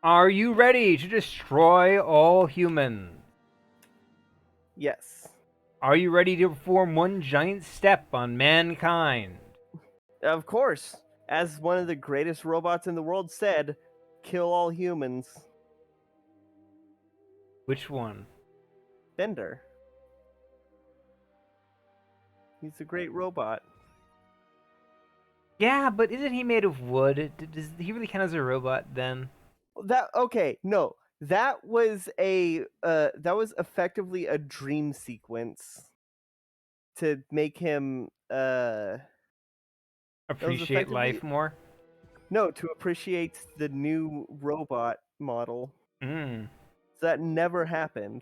Are you ready to destroy all humans? Yes. Are you ready to perform one giant step on mankind? Of course. As one of the greatest robots in the world said, kill all humans. Which one? Bender. He's a great robot. Yeah, but isn't he made of wood? Does he really count as a robot then? No. That was effectively a dream sequence to make him that was Appreciate effectively life more? no, to appreciate the new robot model. Hmm. So that never happened.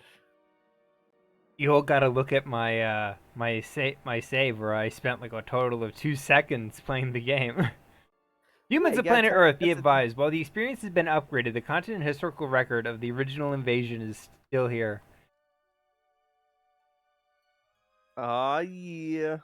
You all gotta look at my save where I spent like a total of 2 seconds playing the game. Yeah, Humans you of gotta planet tell Earth, be that's the thing. advised, while the experience has been upgraded, the content and historical record of the original invasion is still here. Aw, yeah.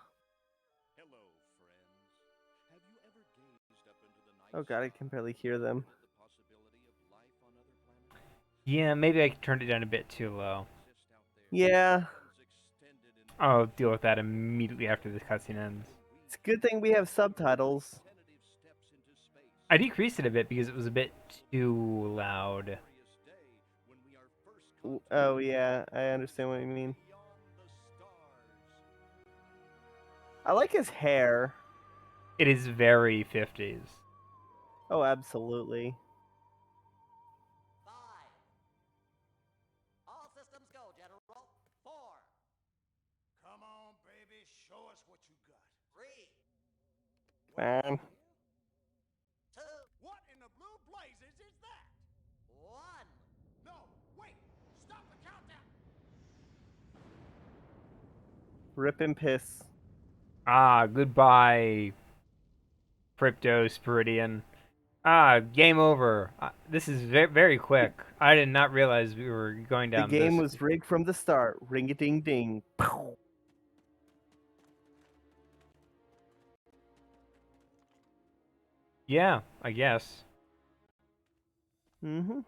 Hello, friends. Have you ever gazed up into the night Oh god, I sky can barely hear and them. wondered the possibility of life on other planets? Yeah, maybe I turned it down a bit too low. Exist out there, Yeah, ones extended in I'll deal with that immediately after this cutscene ends. will we it's a good thing we have subtitles. tentative steps into space I decreased it a bit because it was a bit too loud. glorious day when we are first Oh confronted yeah, I understand what you mean. beyond the stars? I like his hair. It is very 50s. Oh, absolutely. Five. All systems go, General. Four. Come on, baby, show us what you got. Three. Man. Two. What in the blue blazes is that? One. No, wait, stop the countdown. Rip and piss. Ah, goodbye, Crypto Spiridion. Ah, game over. This is very quick. I did not realize we were going The down game this. was rigged from the start. Ring a ding ding. Pow. Yeah, I guess. Mm-hmm.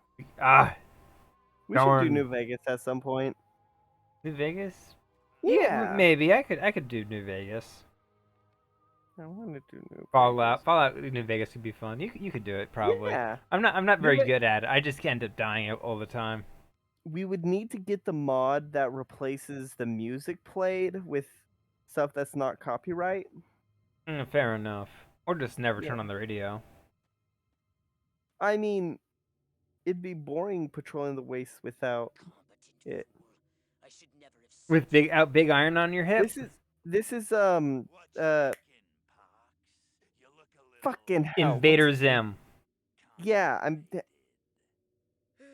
Ah, We should do darn. New Vegas at some point. New Vegas? Yeah, Yeah. maybe I could do New Vegas. I want to do New Fallout, Vegas. Fallout New Vegas could be fun. You could do it probably. Yeah. I'm not New very Ve- good at it. I just end up dying all the time. we would need to get the mod that replaces the music played with stuff that's not copyright. Fair enough. Or just never Yeah. turn on the radio. I mean, it'd be boring patrolling the wastes without it. I should never have said With big iron on your hip. This is What's uh shaking, Pox? You look a little fucking hell. What's Invader his name? Zim. Yeah,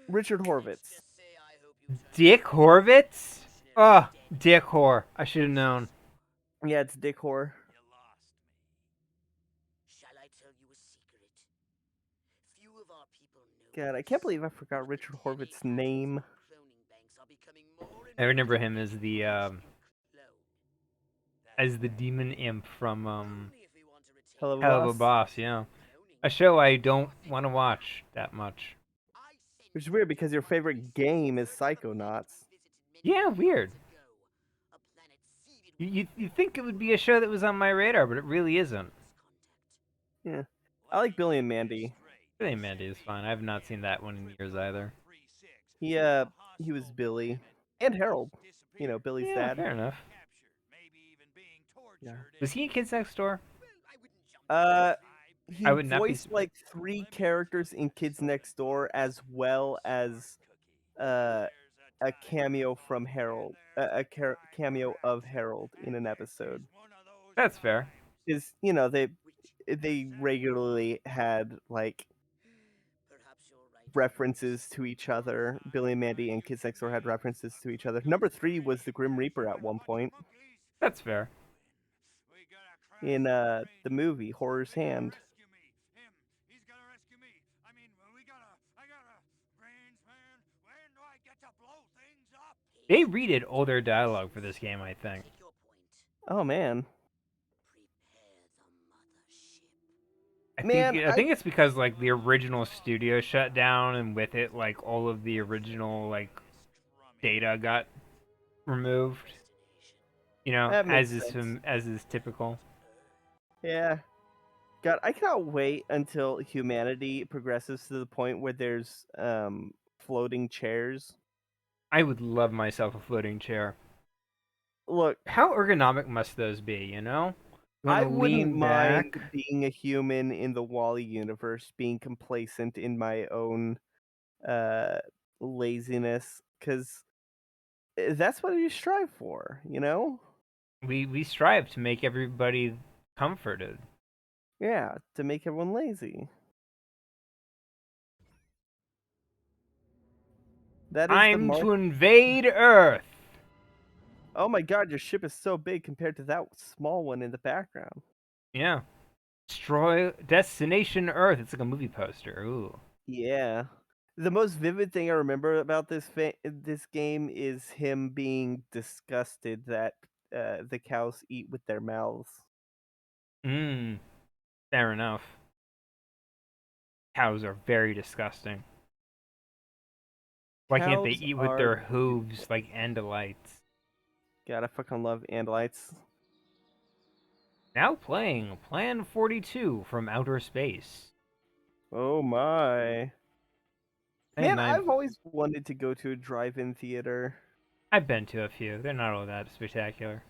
Richard Let's Horvitz. just say I hope you turned Dick out Horvitz? missionary Oh, dead. Dick Hor. I should have known. Yeah, it's Dick Hor. You lost me. Shall I tell you a secret? Few of our people know God, I this, can't believe I forgot but the Richard DNA Horvitz's patterns name. in cloning banks are becoming more and I remember more him as the clone. demon imp from Only if we want to retain Hell of a Hell of a boss. Boss. Yeah, cloning. a show I don't want to watch that much. I sent Which is you weird on because this your wondrous favorite game is search for the planet Psychonauts. we visited many Yeah, weird. years ago. A planet seeded You with you think it would be a show that was on my radar, but it really isn't. contact. Yeah. I like Billy and Mandy. Billy and Mandy is fine. I have not seen that one in years either. He was Billy. And Harold. You know, Billy's Yeah, dad. fair enough. Yeah. Was he in Kids Next Door? I wouldn't jump Uh to he I would not be. voiced like 3 characters in Kids Next Door as well as uh a cameo from Harold, cameo of Harold in an episode. That's fair. Because they regularly had like Perhaps you're right. references to each other. Billy and Mandy and Kids Next Door had references to each other. Number 3 was the Grim Reaper at one point That's fair. in the movie Horror's Hand. He's gonna rescue me. I mean, I gotta brains, man. When do I get to blow things up? They redid older dialogue for this game, I think. Take your point. Oh man. Prepare the mothership. Man, I think it's because like the original studio shut down, and with it, like all of the original like data got removed. You know, that makes sense. as is typical. Yeah. God, I cannot wait until humanity progresses to the point where there's floating chairs. I would love myself a floating chair. Look, How ergonomic must those be? You know, you want I to wouldn't lean mind back. being a human in the Wally universe, being complacent in my own uh laziness, because that's what you strive for, you know? We strive to make everybody comforted. Yeah, to make everyone lazy. That is the Time mark. to invade Earth. Oh my god, your ship is so big compared to that small one in the background. Yeah. Destroy Destination Earth. It's like a movie poster. Ooh. Yeah. The most vivid thing I remember about this game is him being disgusted that the cows eat with their mouths. Mmm. Fair enough. Cows are very disgusting. Why can't they Cows eat with are their beautiful. hooves like Andalites? God, I fucking love Andalites. Now playing Plan 42 from Outer Space. Oh my. And Man, I've always wanted to go to a drive-in theater. I've been to a few. They're not all that spectacular.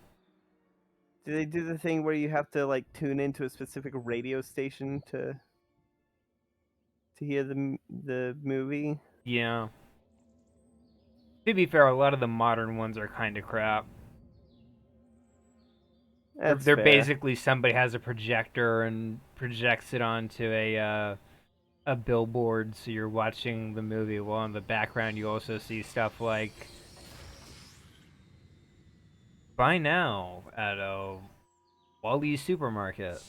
Do they do the thing where you have to like tune into a specific radio station to hear the movie? Yeah. To be fair, a lot of the modern ones are kind of crap. That's They're fair. basically somebody has a projector and projects it onto a billboard, so you're watching the movie while in the background you also see stuff like buy now at a Wally's supermarket.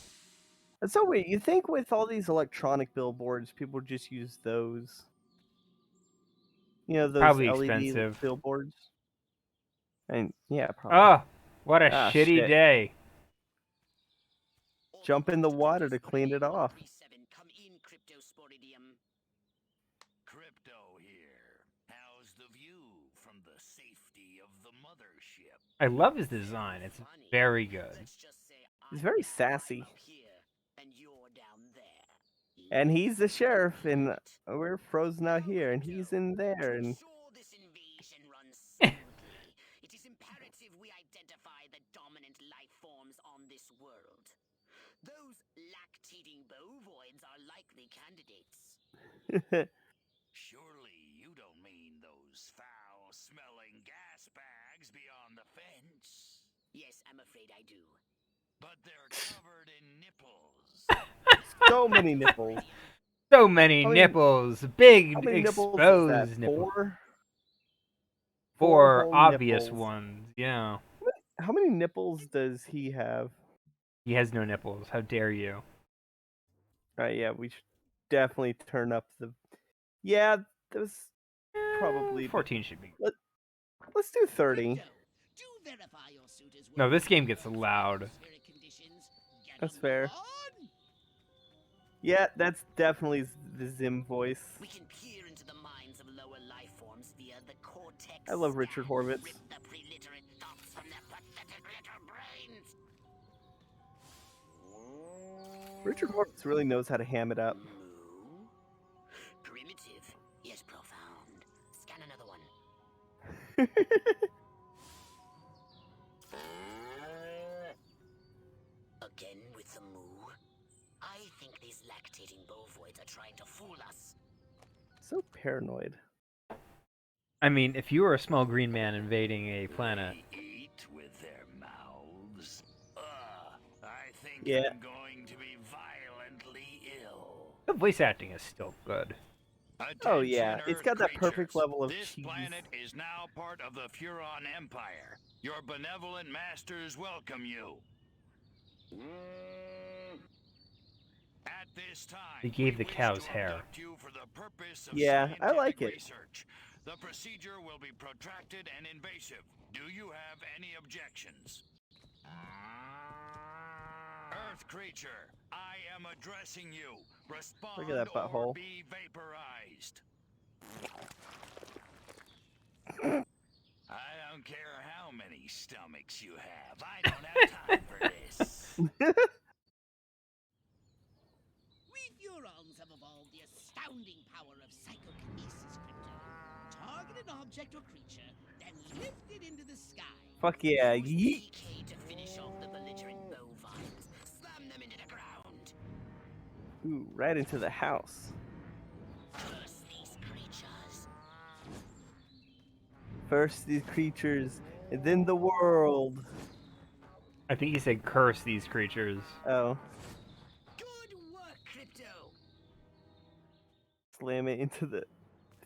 That's so weird. You think with all these electronic billboards, people would just use those? You know, those Probably LED expensive. billboards? And yeah, probably. Oh, what a Ah, shitty shit. day. Jump in the water to clean it off. Come in, Cryptosporidium. Crypto here. How's the view from the safety of the mothership? I love his design. It's very good. Let's just say He's I'm very down, sassy. I'm up here, and you're down there. And he's the Let's sheriff, and do it. we're frozen out Now, here, and he's Crypto, in there, to and ensure this invasion runs smoothly, it is imperative we identify the dominant life forms on this world. Those lactating bovoids are likely candidates. Surely you don't mean those foul-smelling gas bags beyond the fence. Yes, I'm afraid I do. But they're covered in nipples. so many nipples. So many How many- nipples. How Big many nipples is that? exposed nipples. Four? Four whole obvious nipples. ones. Yeah. How many nipples does he have? He has no nipples. How dare you? Yeah, we should definitely turn up the. Yeah, those probably. 14 should be. Let's do 30. Crypto, do verify your suit is No, this working game gets under loud. atmospheric conditions. Get That's on fair. board. Yeah, that's definitely the Zim voice. We can peer into the minds of lower life forms via the cortex. I love Richard scan. Horvitz. Rip the preliterate thoughts from their pathetic little brains. Richard Horvitz really knows how to ham it up. Moo. Primitive, yet profound. Scan another one. Again with the moo. I think these lactating bovoids are trying to fool us. So paranoid. I mean, if you were a small green man invading a planet, They eat with their mouths. I think Yeah. I'm going to be violently ill. the voice acting is still good. Oh, yeah, Attention, it's got that Earth perfect creatures. level of This cheese. planet is now part of the Furon Empire. Your benevolent masters welcome you. At this time, They gave we the wish cows to hair. abduct you for the purpose of Yeah, I like scientific it. research. The procedure will be protracted and invasive. Do you have any objections? Earth creature, I am addressing you. Respond Look at that or butthole. be vaporized. I don't care how many stomachs you have. I don't have time for this. We Furons have evolved the astounding power of psychokinesis, Crypto. Target an object or creature, then lift it into the sky. Fuck yeah, Use yeet. PK to finish off the belligerent bovines. Slam them into the ground. Ooh, right into the house. Curse these creatures. First these creatures, and then the world. I think he said curse these creatures. Oh, Good work, Crypto. slam it into the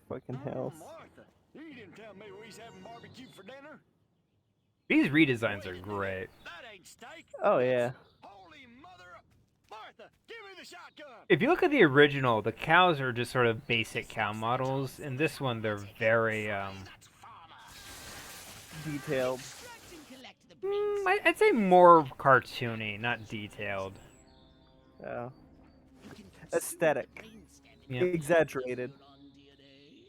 fucking house. Martha, you didn't tell me we was having barbecue for dinner. These redesigns are great. That ain't steak. Oh yeah. Holy mother! Martha, give me the shotgun. If you look at the original, the cows are just sort of basic cow models. In this one, they're very, That's farmer. Detailed. Extract and collect the brains. I'd say more cartoony, not detailed. Oh. You can consume Aesthetic. the brainstem and Yeah. Exaggerated. on DNA.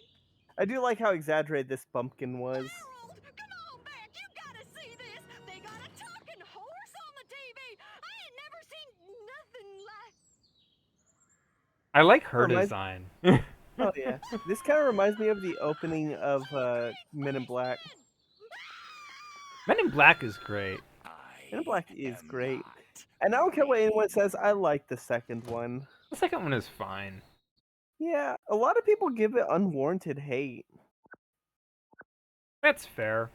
I do like how exaggerated this pumpkin was. Harold, come on back. You gotta see this. They got a talking horse on the TV. I ain't never seen nothing like. I like her Oh, my- design. Oh yeah. This kind of reminds me of the opening of Men in Black. Men in Black is great. Men in Black is am great. not. And I don't care what anyone says, I like the second one. The second one is fine. Yeah, a lot of people give it unwarranted hate. That's fair.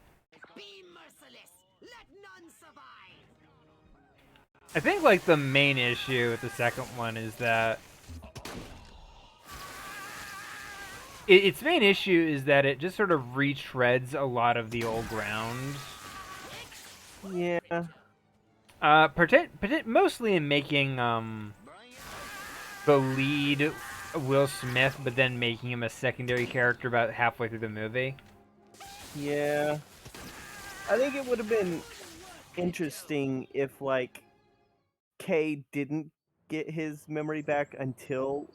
Be merciless. Let none survive. I think like the main issue with the second one is that its main issue is that it just sort of retreads a lot of the old ground. Yeah. Mostly in making the lead Will Smith, but then making him a secondary character about halfway through the movie. Yeah. I think it would have been interesting if, like, Kay didn't get his memory back until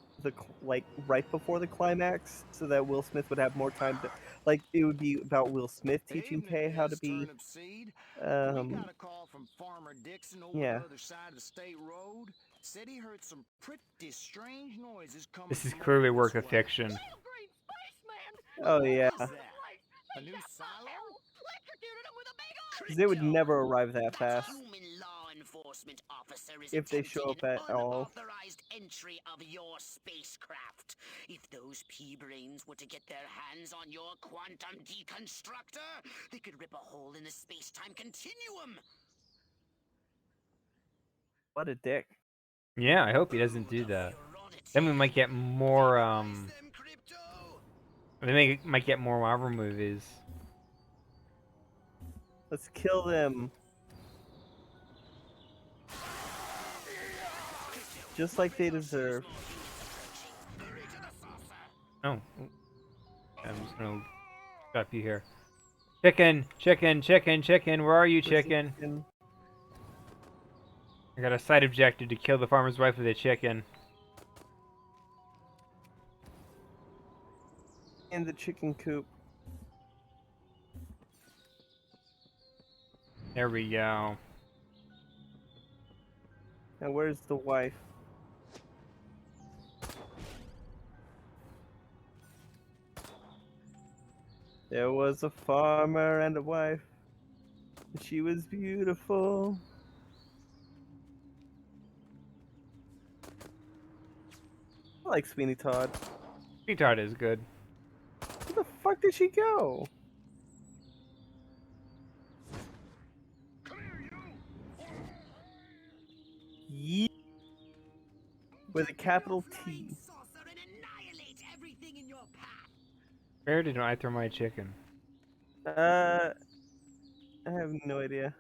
right before the climax, so that Will Smith would have more time to, like, it would be about Will Smith teaching Evening, Kay how to Miss be, Turnip Seed. We um, got a call from Farmer Dixon over yeah. the other side of the state road. Said he heard some pretty strange noises coming. This is from clearly over work this of way. fiction. Little green spaceman. Oh yeah. What's that? A new silo? Electrocuted him with a big old. 'Cause they would never arrive that That fast. human law enforcement officer is If they show attempting up an at all. unauthorized entry of your spacecraft. If those pea-brains were to get their hands on your quantum deconstructor, they could rip a hole in the space-time continuum. What a dick. Yeah, I hope he doesn't do that. Then we might get more might get more Marvel movies. Let's kill them. Just like they deserve. Oh. I'm just gonna stop you here. Chicken, chicken, chicken, chicken, where are you, chicken? And I got a side objective to kill the farmer's wife with a chicken. in the chicken coop. There we go. Now where's the wife? There was a farmer and a wife. And she was beautiful. I like Sweeney Todd. Retard is good. Where the fuck did she go? Yeet. With a capital T. Saucer and annihilate everything in your path. Where did I throw my chicken? I have no idea.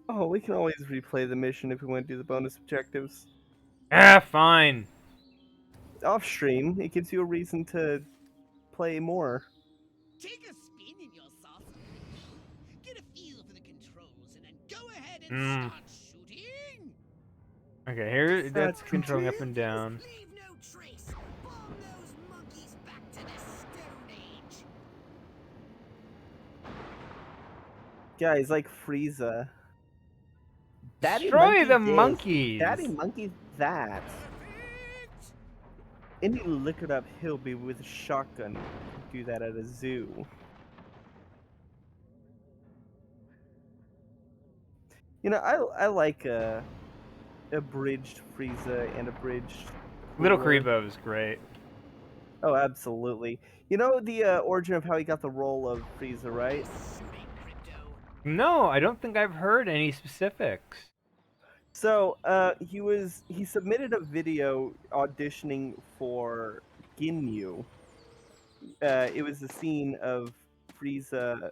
Oh, we can always replay the mission if we want to do the bonus objectives. Ah, fine. Off stream, it gives you a reason to play more. Take a spin in your saucer. Get a feel for the controls and then go ahead and Mm. start shooting. Okay, here that's Such controlling up and down. Leave no trace. Bomb those monkeys back to the Stone Age. Guys, like Frieza. Daddy Destroy Monkey the this. monkeys! Daddy Monkey that. Any liquored up hillbilly with a shotgun could do that at a zoo. You know, I like a abridged Frieza and abridged Little Cooler. Karibo is great. Oh, absolutely. You know the origin of how he got the role of Frieza, right? Shooting Crypto. No, I don't think I've heard any specifics. So, he submitted a video auditioning for Ginyu. It was the scene of Frieza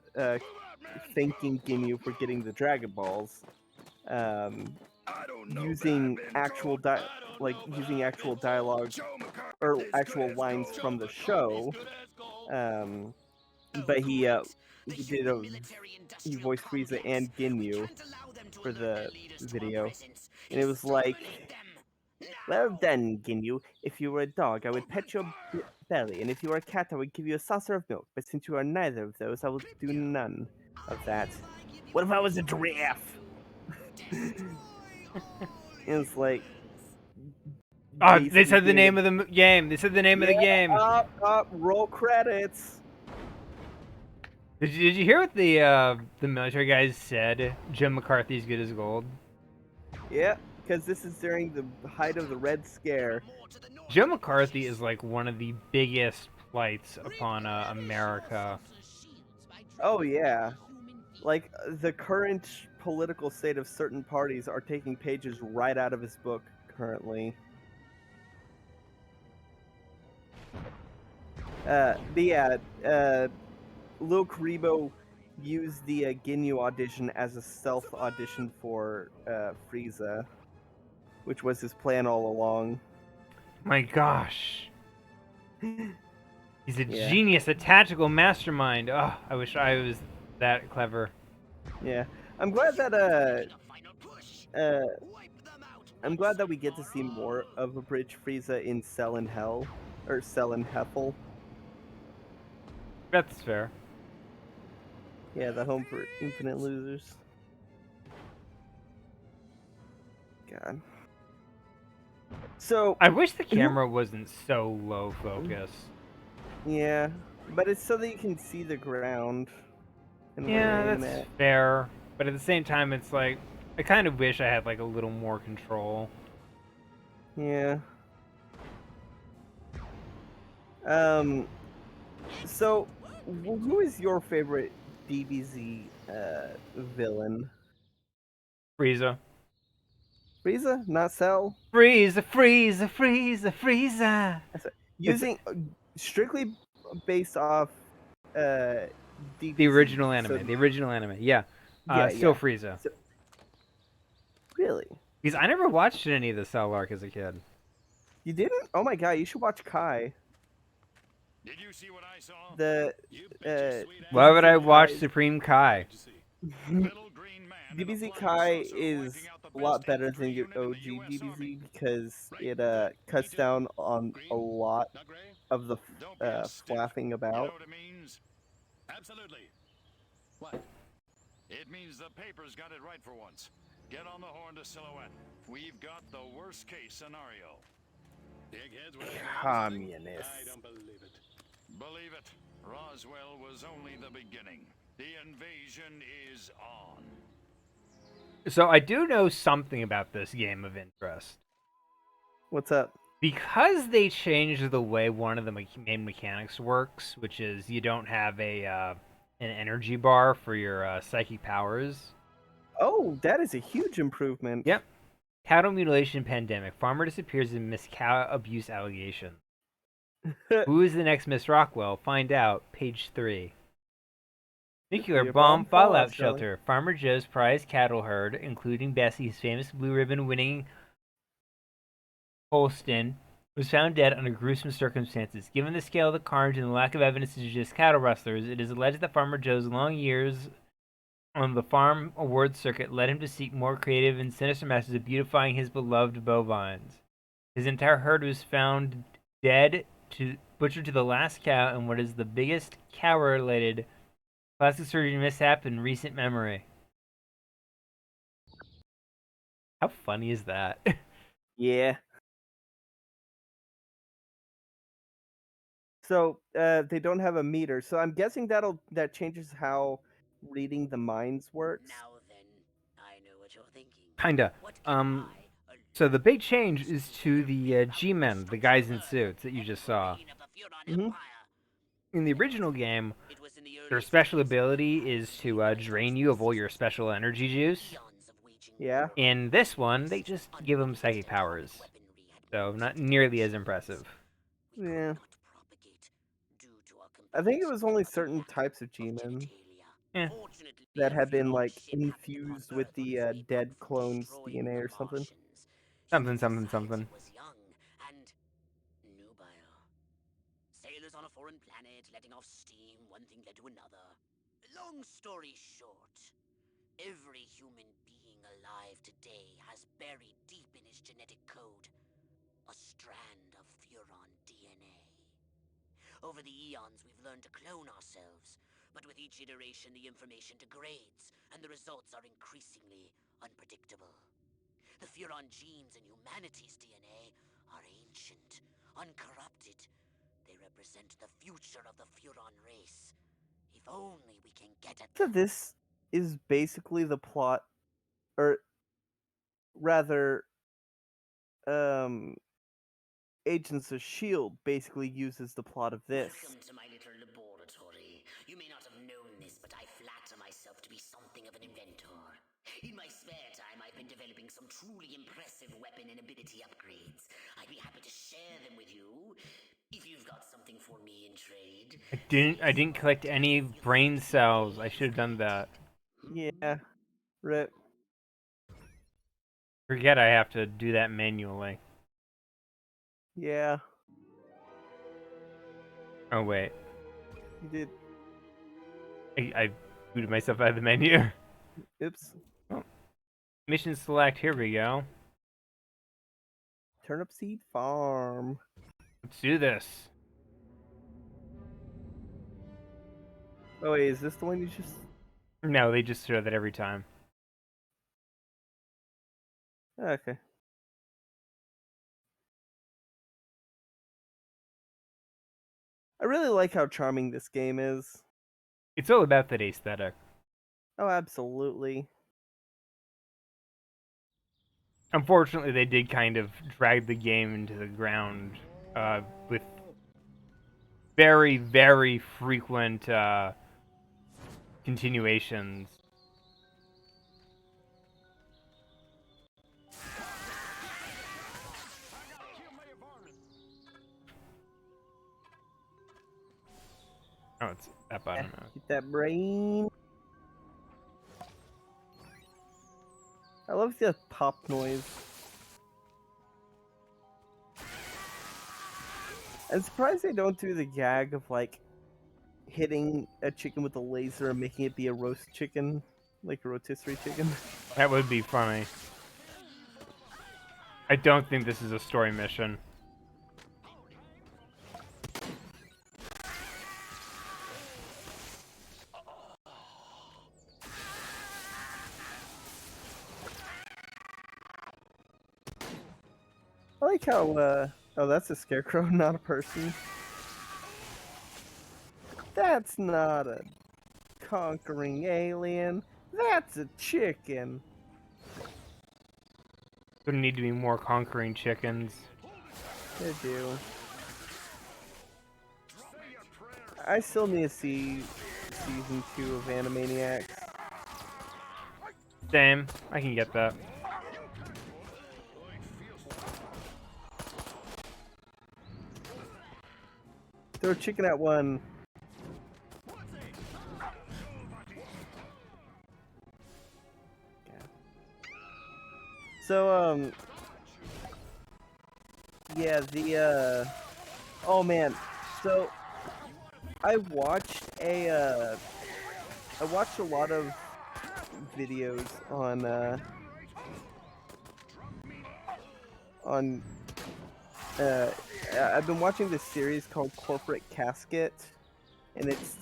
thanking Ginyu for getting the Dragon Balls, using actual using actual dialogue or actual lines from the show. But he did he voiced Frieza and Ginyu for the video, and it was like, well done, Ginyu. If you were a dog, I would pet your belly, and if you were a cat, I would give you a saucer of milk. But since you are neither of those, I will do none of that. What if I was a giraffe? It was like. Oh, they basically said the doing name of the game. They said the name of the game. Up, roll credits. Did you hear what the military guys said? Jim McCarthy's good as gold. Yeah, because this is during the height of the Red Scare. Jim McCarthy is like one of the biggest blights upon America. Oh yeah, like the current political state of certain parties are taking pages right out of his book currently. But yeah, Lil Karibo used the Ginyu audition as a stealth audition for Frieza, which was his plan all along. My gosh. He's a Yeah. genius, a tactical mastermind. Oh, I wish I was that clever. Yeah, I'm glad that I'm glad that we get to see more of Abridged Frieza in Cell in Hell, or Cell in Heffel. That's fair. Yeah, the home for infinite losers. God. So, I wish the camera wasn't so low focus. yeah, but it's so that you can see the ground. And where Yeah, you're aiming that's at. fair. But at the same time, it's like, I kind of wish I had like a little more control. Yeah. So, who is your favorite DBZ villain? Frieza. Frieza, not Cell. Frieza, Frieza, Frieza, Frieza. Using strictly based off DBZ. The original so- anime. The original anime. Yeah. Yeah, Still yeah. Frieza. Really? Because I never watched any of the Cell arc as a kid. You didn't? Oh my god, you should watch Kai. Did you see what I saw? The You bet your sweet ass Why would I watch Kai- Supreme Kai? to see. Little green man in a DBZ flying Kai saucer is wiping out the a lot best better infantry than your unit in the OG US Army. DBZ because it cuts down on a lot Not gray? of the Don't be a stiff. flapping You know about. what it means? Absolutely. What? It means the paper's got it right for once. Get on the horn to Silhouette. We've got the worst case scenario. The eggheads were Communists. I don't believe it. Believe it. Roswell was only the beginning. The invasion is on. So I do know something about this game of interest. What's up? Because they changed the way one of the main mechanics works, which is you don't have an energy bar for your psychic powers. Oh, that is a huge improvement. Yep. Cattle mutilation pandemic. Farmer disappears amidst cow abuse allegations. Who is the next Miss Rockwell? Find out. Page 3. Nuclear Nuclear bomb bomb fallout fallout shelter. Farmer Joe's prized cattle herd, including Bessie's famous blue ribbon winning Holstein, was found dead under gruesome circumstances. Given the scale of the carnage and the lack of evidence to suggest cattle rustlers, it is alleged that Farmer Joe's long years on the farm awards circuit led him to seek more creative and sinister methods of beautifying his beloved bovines. His entire herd was found dead, butchered to the last cow in what is the biggest cow-related plastic surgery mishap in recent memory. How funny is that? Yeah. So they don't have a meter, so I'm guessing that changes how reading the minds works. Now then, I know what you're thinking. Kinda. What can I, a So the big change is to the G-men, the guys in suits that you just saw. brain of the Furon Mhm. Empire? In the original game, It was in the their early special stages ability is to drain you of all your special energy juice. eons of waging Yeah. In this one, they just give them psychic powers, weaponry had so worked not nearly as impressive. we could Yeah. not propagate due to our I think it complete was only utter certain lack types of of G-men genitalia. Yeah. Fortunately, that a had been Furon like ship happened upon infused with Earth on the its way dead back from clone's destroying DNA the or something. Martians. Something, Human something, society something. was young and nubile. Sailors on a foreign planet letting off steam, one thing led to another. Long story short, every human being alive today has buried deep in his genetic code a strand of Furon DNA. Over the eons, we've learned to clone ourselves, but with each iteration, the information degrades, and the results are increasingly unpredictable. The Furon genes in humanity's DNA are ancient, uncorrupted. They represent the future of the Furon race. If only we can get at So them. this is basically the plot, or rather, um, Agents of S.H.I.E.L.D. basically uses the plot of this. Welcome to my little laboratory. You may not have known this, but I flatter myself to be something of an inventor. In my spare time, I've been developing some truly impressive weapon and ability upgrades. I'd be happy to share them with you, if you've got something for me in trade. I didn't collect any brain cells. I should have done that. Yeah. Rip. Forget I have to do that manually. Yeah. Oh wait, You did. I booted myself out of the menu. Oops. Mission select. Here we go. Turnip Seed Farm. Let's do this. Oh wait, is this the one you just... No, they just throw that every time. Okay. I really like how charming this game is. It's all about that aesthetic. Oh, absolutely. Unfortunately, they did kind of drag the game into the ground with very, very frequent continuations. Oh, it's that button. Get that brain. I love the pop noise. I'm surprised they don't do the gag of like hitting a chicken with a laser and making it be a roast chicken, like a rotisserie chicken. That would be funny. I don't think this is a story mission. I like how, oh, that's a scarecrow, not a person. That's not a conquering alien. That's a chicken. There need to be more conquering chickens. They do. I still need to see season 2 of Animaniacs. Same. I can get that. Throw chicken at one. So, yeah, oh man, so, I watched a lot of videos on I've been watching this series called Corporate Casket, and it's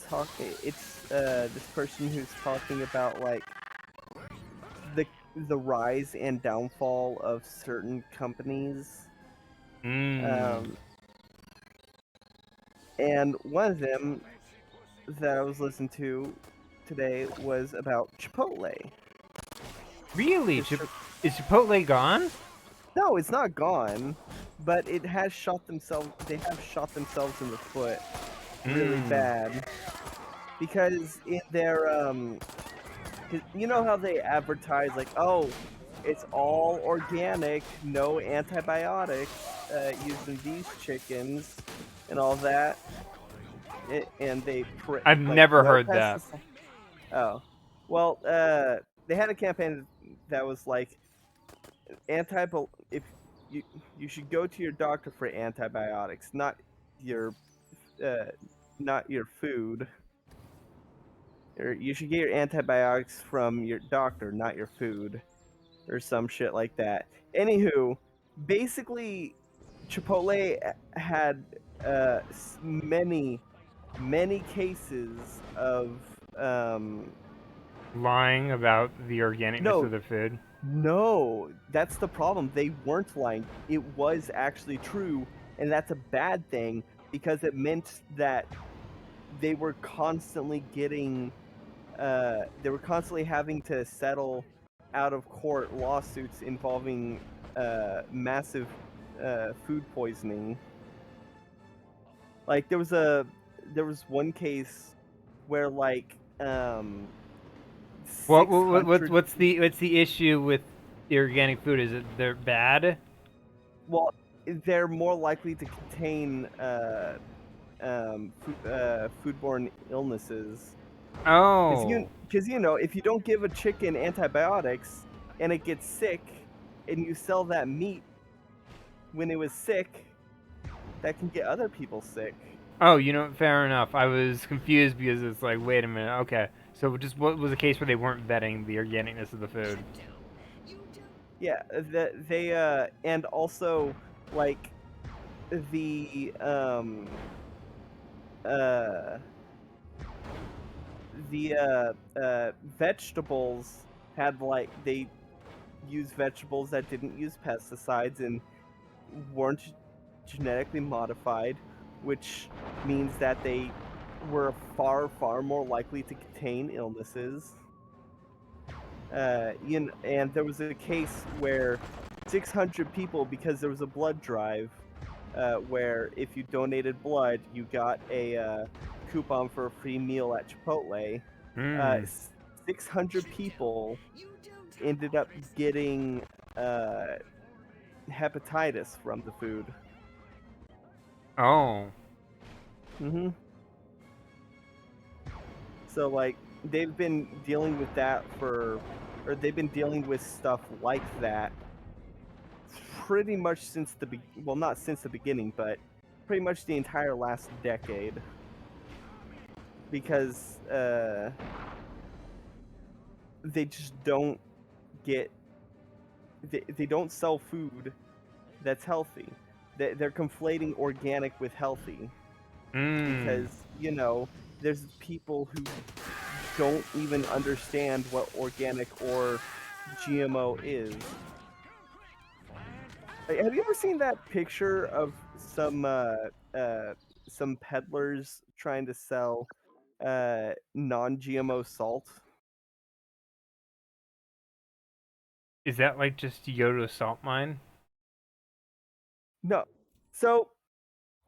this person who's talking about like the rise and downfall of certain companies. Mm. And one of them that I was listening to today was about Chipotle. Really? Is Is Chipotle gone? No, it's not gone, but it has shot themselves. They have shot themselves in the foot really Mm. bad because in their 'cause you know how they advertise like, oh, it's all organic, no antibiotics using these chickens and all that, and I've like never no heard that. pesticide. Oh, well, they had a campaign that was like anti if you should go to your doctor for antibiotics, your uh, not your food. Or you should get your antibiotics from your doctor, not your food, or some shit like that. Anywho, basically, Chipotle had many cases of Lying about the organicness no of the food. no, that's the problem. They weren't lying. It was actually true, and that's a bad thing because it meant that they were constantly having to settle out of court lawsuits involving massive food poisoning. Like there was one case where like What, 600 what's the issue with the organic food? Is it they're bad? well, they're more likely to contain foodborne illnesses. Oh. Because you know, if you don't give a chicken antibiotics and it gets sick, and you sell that meat when it was sick, that can get other people sick. Oh, fair enough. I was confused because it's like, wait a minute. Okay. So just what was the case where they weren't vetting the organicness of the food? Yeah, and also like the uh vegetables had like they use vegetables that didn't use pesticides and weren't genetically modified, which means that they were far more likely to contain illnesses. And there was a case where 600 people, because there was a blood drive, where if you donated blood, you got a coupon for a free meal at Chipotle. Uh, Hmm. 600 people ended up getting uh, hepatitis from the food. Oh. hmm So like they've been dealing with that or they've been dealing with stuff like that pretty much since well, not since the beginning, but pretty much the entire last decade, because they just don't get they don't sell food that's healthy. They're conflating organic with healthy Hmm. because you know there's people who don't even understand what organic or GMO is. Have you ever seen that picture of uh some peddlers trying to sell non-GMO salt? Is that like just you go to a salt mine? No. So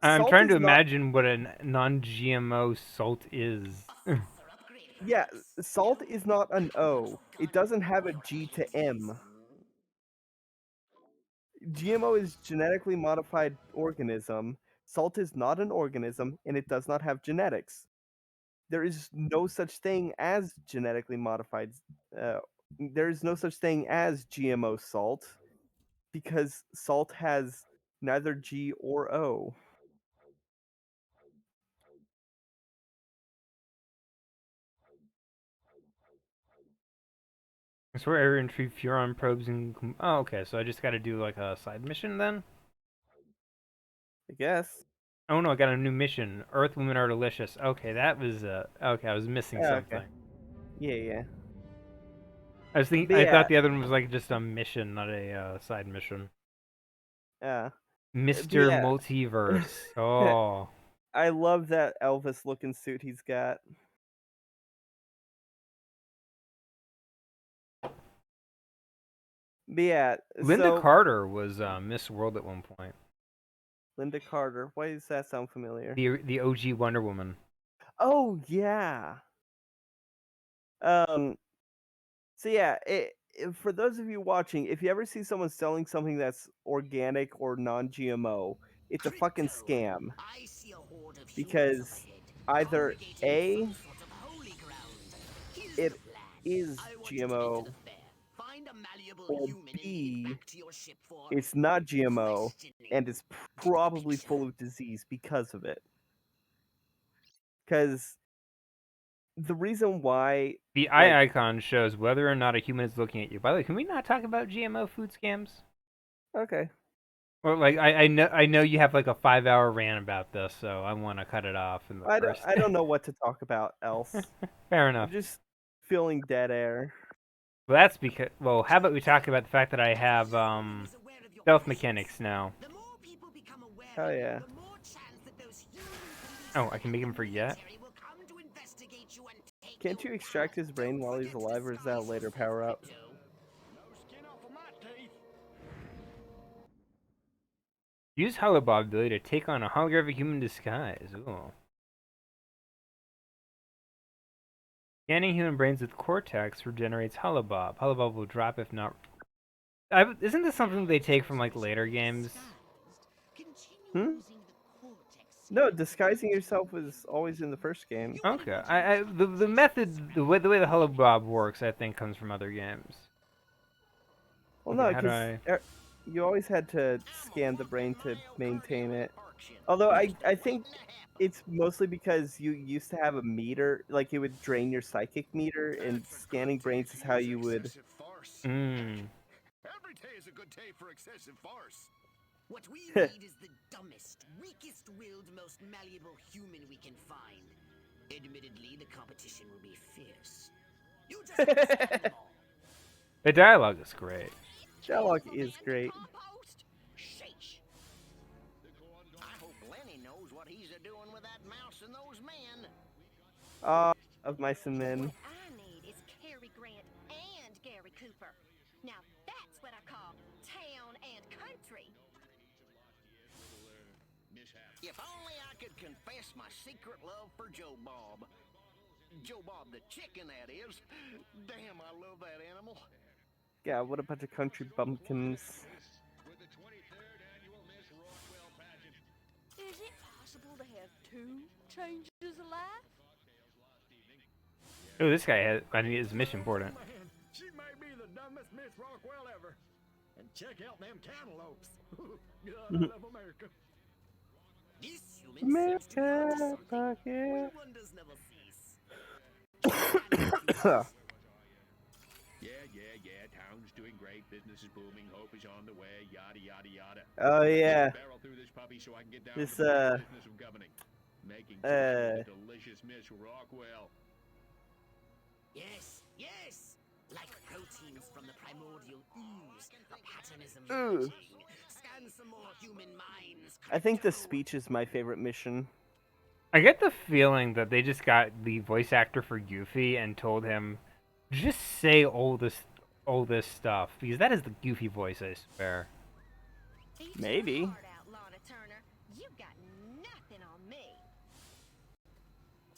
I'm salt trying to is not imagine what a non-GMO salt is. yeah, salt is not an O. It doesn't have a G to M. GMO is genetically modified organism. Salt is not an organism and it does not have genetics. There is no such thing as genetically modified uh, there is no such thing as GMO salt because salt has neither G or O. Explore area and retrieve Furon probes and. Oh, okay. So I just got to do like a side mission then. I guess. Oh no, I got a new mission. Earth women are delicious. Okay, that was okay. I was missing Oh, something. okay. Yeah. I was thinking. But I yeah. thought the other one was like just a mission, not a side mission. Mr. yeah. Multiverse. Oh. I love that Elvis looking suit he's got. But yeah, Linda so Carter was Miss World at one point. Linda Carter. Why does that sound familiar? The OG Wonder Woman. Oh yeah. So yeah, for those of you watching, if you ever see someone selling something that's organic or non-GMO, it's a fucking scam. I see a horde of Because humans up ahead, either congregating A, in some sort of holy ground. Here's it the plan. is I want you to GMO, enter the fair, find a malleable or human and B, get back to your ship for it's not GMO, questioning. and it's probably full of disease because of it. Because the reason why, The eye icon shows whether or not a human is looking at you. By the way, can we not talk about GMO food scams? okay, Or like I know you have like a 5-hour rant about this, so I want to cut it off in the first. I don't know what to talk about else. Fair I'm enough. just feeling dead air. Well, that's because. Well, how about we talk about the fact that I have stealth mechanics now. The more people become aware Hell of you, yeah. the more chance that those human police Oh, I can make him forget. military will come to investigate you and take Can't your you extract power. his brain Don't while he's forget to alive, or is that a disguise later yourself, power up? Crypto. No skin off of my teeth. Use Holobob ability to take on a holographic human disguise. Ooh. Scanning human brains with Cortex regenerates Holobob. Holobob will drop if not. Isn't this something they take from like later games? Hmm? No, disguising yourself was always in the first game. Okay. The method, the way the Holobob works, I think comes from other games. Well, Okay, no, how do because you always had to scan the brain to maintain it. Although I think it's mostly because you used to have a meter, like it would drain your psychic meter, and scanning brains is how you would. Mm. Every day is a good day for excessive farce. What we need is the dumbest, weakest-willed, most malleable human we can find. Admittedly, the competition will be fierce. You just have to stand them all. The dialogue is great. Dialogue is great. Sheesh. I hope Lenny knows what he's a-doing with that mouse and those men. Of Mice and Men. What I need is Cary Grant and Gary Cooper. Now that's what I call town and country. If only I could confess my secret love for Joe Bob. Joe Bob the chicken, that is. Damn, I love that animal. Yeah, what a bunch of country bumpkins. Is it possible to have two changes of life? Oh, this guy has. I mean, his mission important. Man, she may be the dumbest Miss Rockwell ever. And check out them cantaloupes. God, I love America. This human seems to be onto America, something. yeah. Wonders never cease. Yeah. Town's doing great. Business is booming. Hope is on the way. Yada, yada, yada. Oh yeah. Barrel through this puppy so I can get down This, to the business of governing. Making the delicious Miss Rockwell. Yes. Like proteins from the primordial ooze. The pattern is Ooh. emerging. Scan some more human minds. I think the Crypto. speech is my favorite mission. I get the feeling that they just got the voice actor for Goofy and told him, just say all this stuff, because that is the Goofy voice, I swear. Eat your Maybe. heart out, Lana Turner. You got nothing on me.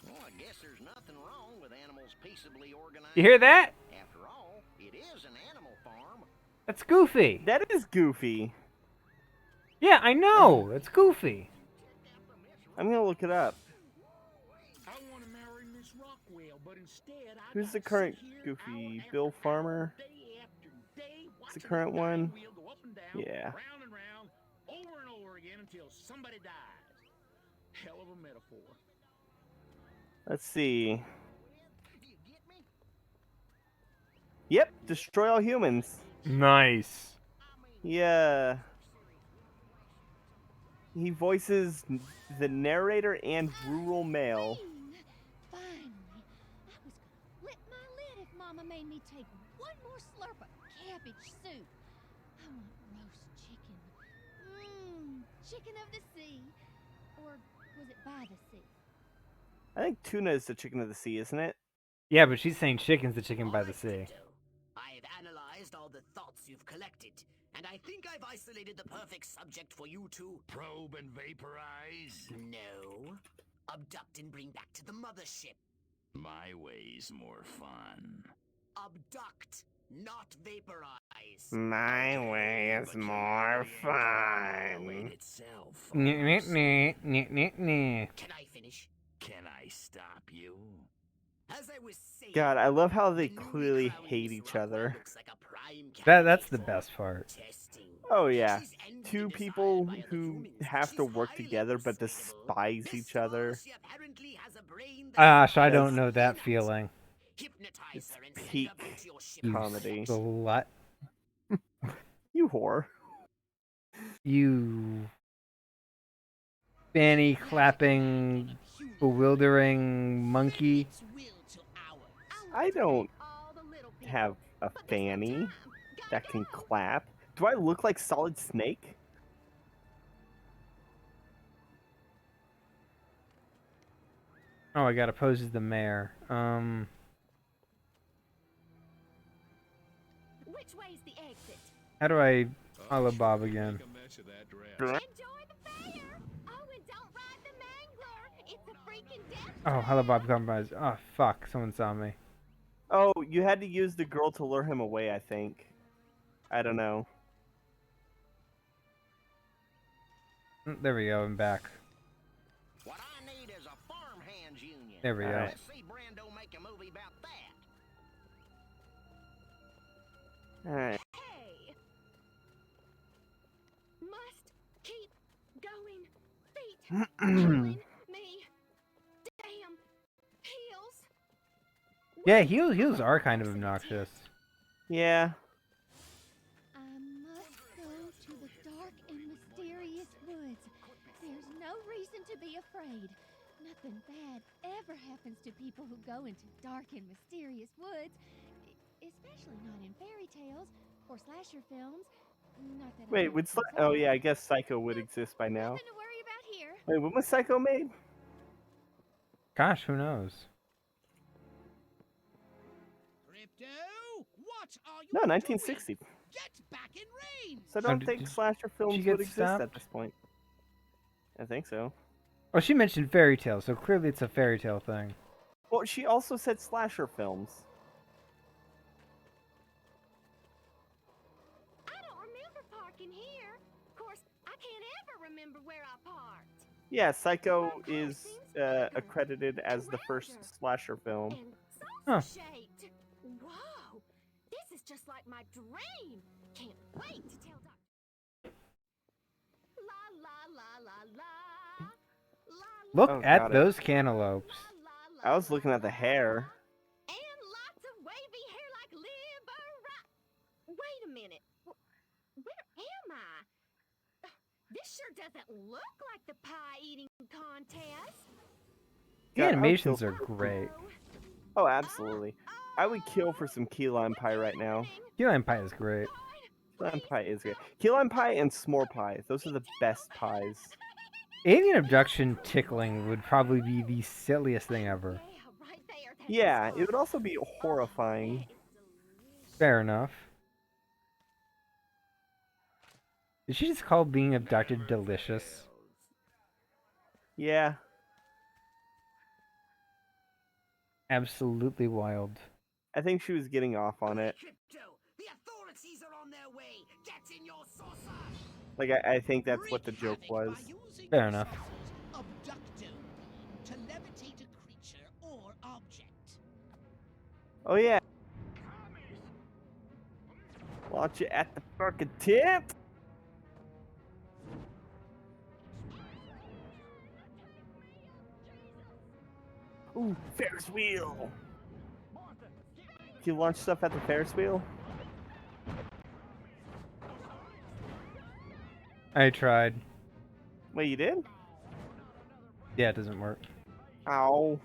Well, I guess there's nothing wrong with animals peaceably organized. You hear that? After all, it is an animal farm. That's Goofy. That is Goofy. Yeah, I know. That's Goofy. I'm gonna look it up. I want to marry Miss Rockwell, but instead I Who's the gotta current sit here Goofy? hour after Bill hour, Farmer? day after day, It's the watching current the one. wheel go up and down, Yeah. round and round, over and over again until somebody dies. Hell of a metaphor. Let's see. Do you get me? Yep, destroy all humans. Nice. Yeah. He voices the narrator and rural male. Finally, I was gonna flip my lid if Mama made me take one more slurp of cabbage soup. I want roast chicken. Chicken of the sea. Or was it by the sea? I think tuna is the chicken of the sea, isn't it? Yeah, but she's saying chicken's the chicken by the Alright, sea. Crypto. I've analyzed all the thoughts you've collected, and I think I've isolated the perfect subject for you to Probe and vaporize. no, abduct and bring back to the mothership. My way's more fun. Abduct, not vaporize. My Okay, way is But you're more already anchored on the lane fun. itself, Nyeh, folks. nyeh, nyeh, nyeh, nyeh. Can I finish? Can I stop you? As I was saying, God, I love how they the newly clearly crowned hate Miss each Rockwell other. looks like a prime That's candidate the for best part. testing. Oh yeah. She's envied Two and desired people by other who humans. have to She's work highly together but persuadable. despise Best each of all, other. she apparently has a brain that's Gosh, I That's- don't know that peanuts. feeling. Hypnotize It's her and send her peak back to your ship You comedy. slut. You whore. You fanny clapping, bewildering monkey. I don't have a fanny that can clap. Do I look like Solid Snake? Oh, I gotta pose as the mayor. Which way's the exit? How do I follow Bob again? Enjoy the fair! Oh, and don't ride the mangler! It's a freaking death Oh, hello, Bob Compromise. Oh, fuck. Someone saw me. Oh, you had to use the girl to lure him away, I think. I don't know. There we go. I'm back. What I need is a farmhands union. There we go. Alright. Let's see Brando make a movie about that. Alright. Hey! Must keep going. Feet killing me. Damn heels. Yeah, heels are kind of obnoxious. Yeah. I must go to the dark and mysterious woods. There's no reason to be afraid. Nothing bad ever happens to people who go into dark and mysterious woods, especially not in fairy tales or slasher films. Not that I Wait, know would those Oh are. yeah, I guess Psycho would exist by now. Nothing to worry about here. Wait, when was Psycho made? Gosh, who knows? Crypto, what are you No, doing? 1960. Get back in range. So I don't did- think did slasher films get would exist at stopped? this point. I think so. Oh, she mentioned fairy tale, so clearly it's a fairy tale thing. Well, she also said slasher films. I don't remember parking here. Of course, I can't ever remember where I parked. Yeah, Psycho is accredited as the first slasher film. And Huh. salsa shaped. Whoa! This is just like my dream. Can't wait to tell Doc. La la la la la. La Look Oh, at got it. those cantaloupes. la, I was looking at the hair. And lots of wavy hair like Libera. Wait a minute. Where am I? This sure doesn't look like the pie eating contest. The God, I would animations kill- are great. Oh, absolutely. I would kill for some key lime pie right now. Key lime pie is great. Key lime pie is great. Key lime pie and s'more pie. Those are the best pies. Alien abduction tickling would probably be the silliest thing ever. Yeah, right there. That's Yeah, the it would spot. also be horrifying. That is delicious. Fair enough. Did she just call being abducted delicious? Yeah. Absolutely wild. I think she was getting off on it. Crypto, the authorities are on their way. Get in your saucer. Like, I think that's what the Wreak joke havoc was. by using Fair your enough. saucers. Abducto to levitate a creature or object. Oh, yeah. Launch it at the fucking tip. Ooh, Ferris wheel. Like you launch stuff at the Ferris wheel? I tried. Wait, you did? Yeah, it doesn't work. Ow.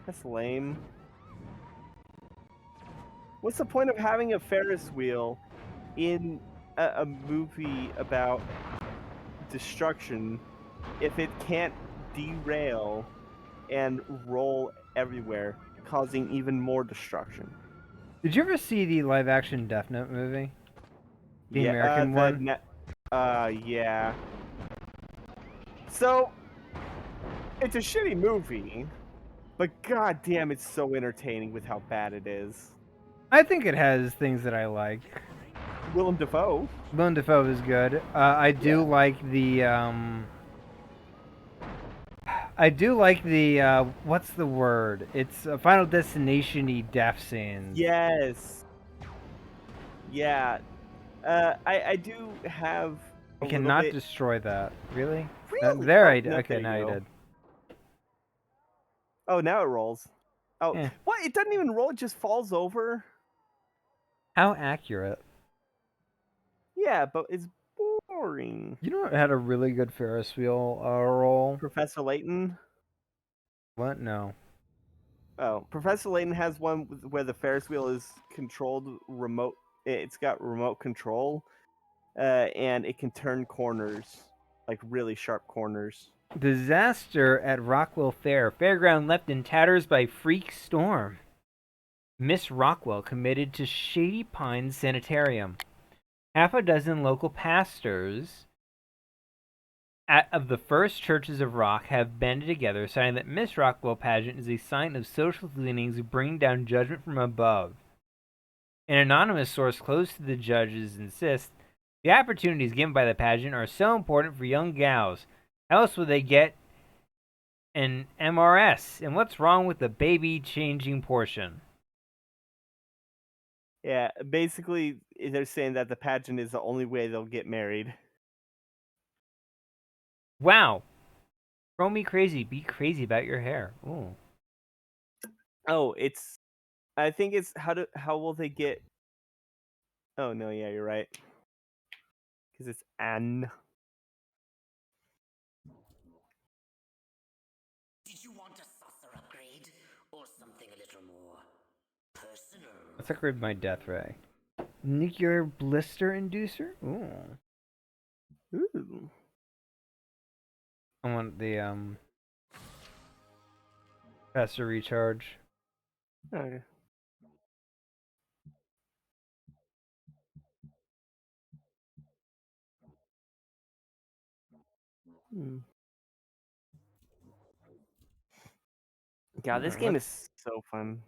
That's lame. What's the point of having a Ferris wheel in a movie about destruction if it can't derail and roll everywhere, causing even more destruction? Did you ever see the live-action Death Note movie? The yeah, American one? Yeah. So, it's a shitty movie, but goddamn, it's so entertaining with how bad it is. I think it has things that I like. Willem Dafoe. Willem Dafoe is good. I do like the what's the word? It's a Final Destination-y death scenes. Yes. Yeah. I do have. I a cannot little bit... destroy that. Really? Really? There Oh, I did. no, Okay, there now you you go. did. Oh, now it rolls. Oh, Yeah. what? It doesn't even roll. It just falls over. How accurate. Yeah, but it's boring. You know what had a really good Ferris wheel roll? Professor Layton. What? No. Oh, Professor Layton has one where the Ferris wheel is controlled remote. It's got remote control, and it can turn corners, like really sharp corners. Disaster at Rockwell Fair. Fairground left in tatters by freak storm. Miss Rockwell committed to Shady Pines Sanitarium. Half a dozen local pastors of the First Churches of Rock have banded together, saying that Miss Rockwell pageant is a sign of social leanings bringing down judgment from above. An anonymous source close to the judges insists the opportunities given by the pageant are so important for young gals. How else would they get an MRS? And what's wrong with the baby changing portion? Yeah, basically, they're saying that the pageant is the only way they'll get married. Wow. Throw me crazy. Be crazy about your hair. Ooh. Oh, it's. I think it's how will they get? Oh no, yeah, you're right. Because it's Anne. Did you want a saucer upgrade? Or something a little more personal? Let's upgrade my death ray. Nuclear blister inducer? Ooh. Ooh. I want the faster recharge. Okay. Hmm. God, this Alright, game let's- is so fun.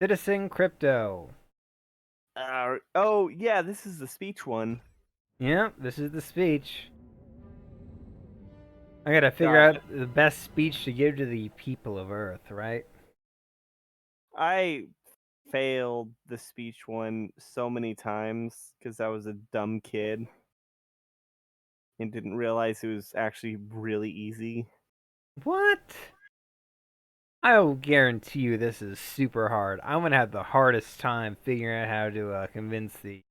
Citizen Crypto. Oh yeah, this is the speech one. Yeah, this is the speech. I gotta figure out the best speech to give to the people of Earth, right? I failed the speech one so many times because I was a dumb kid and didn't realize it was actually really easy. What? I will guarantee you this is super hard. I'm gonna have the hardest time figuring out how to convince the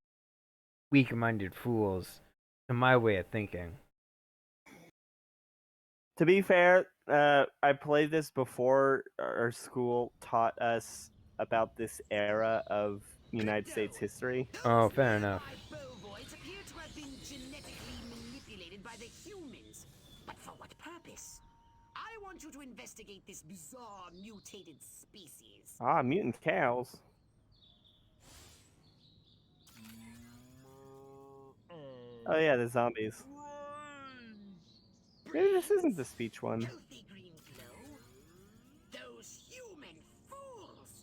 weak-minded fools to my way of thinking. To be fair, I played this before our school taught us about this era of United States history. Oh, fair enough. Bovoids appear to have been genetically manipulated by the humans. But for what purpose? I want you to investigate this bizarre mutated species. Ah, mutant cows. Oh yeah, the zombies. Maybe this isn't the speech one. Healthy green glow? Those human fools!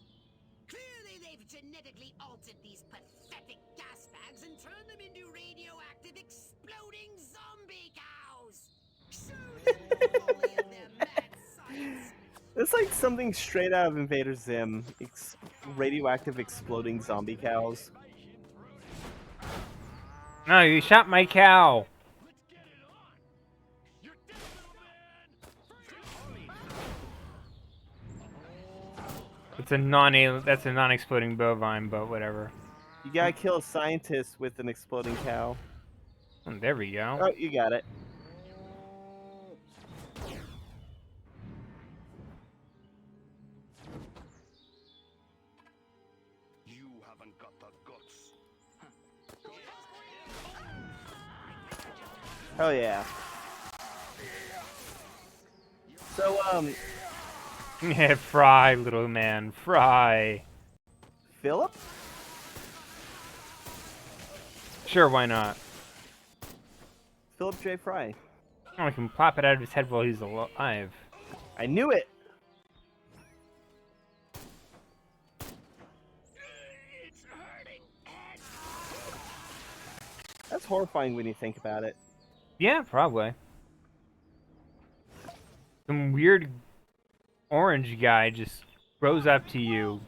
Clearly they've genetically altered these pathetic gas bags and turned them into radioactive exploding zombie cows! Show them the folly of their mad science! It's like something straight out of Invader Zim. Radioactive exploding zombie cows. No, you shot my cow. It's a non-alien. That's a non-exploding bovine, but whatever. You gotta kill a scientist with an exploding cow. Oh, there we go. Oh, you got it. You haven't got the guts. Hell yeah. So, Yeah, fry, little man, fry. Philip? Sure, why not? Philip J. Fry. Oh, I can pop it out of his head while he's alive. I knew it! That's horrifying when you think about it. Yeah, probably. Some weird orange guy just grows up to you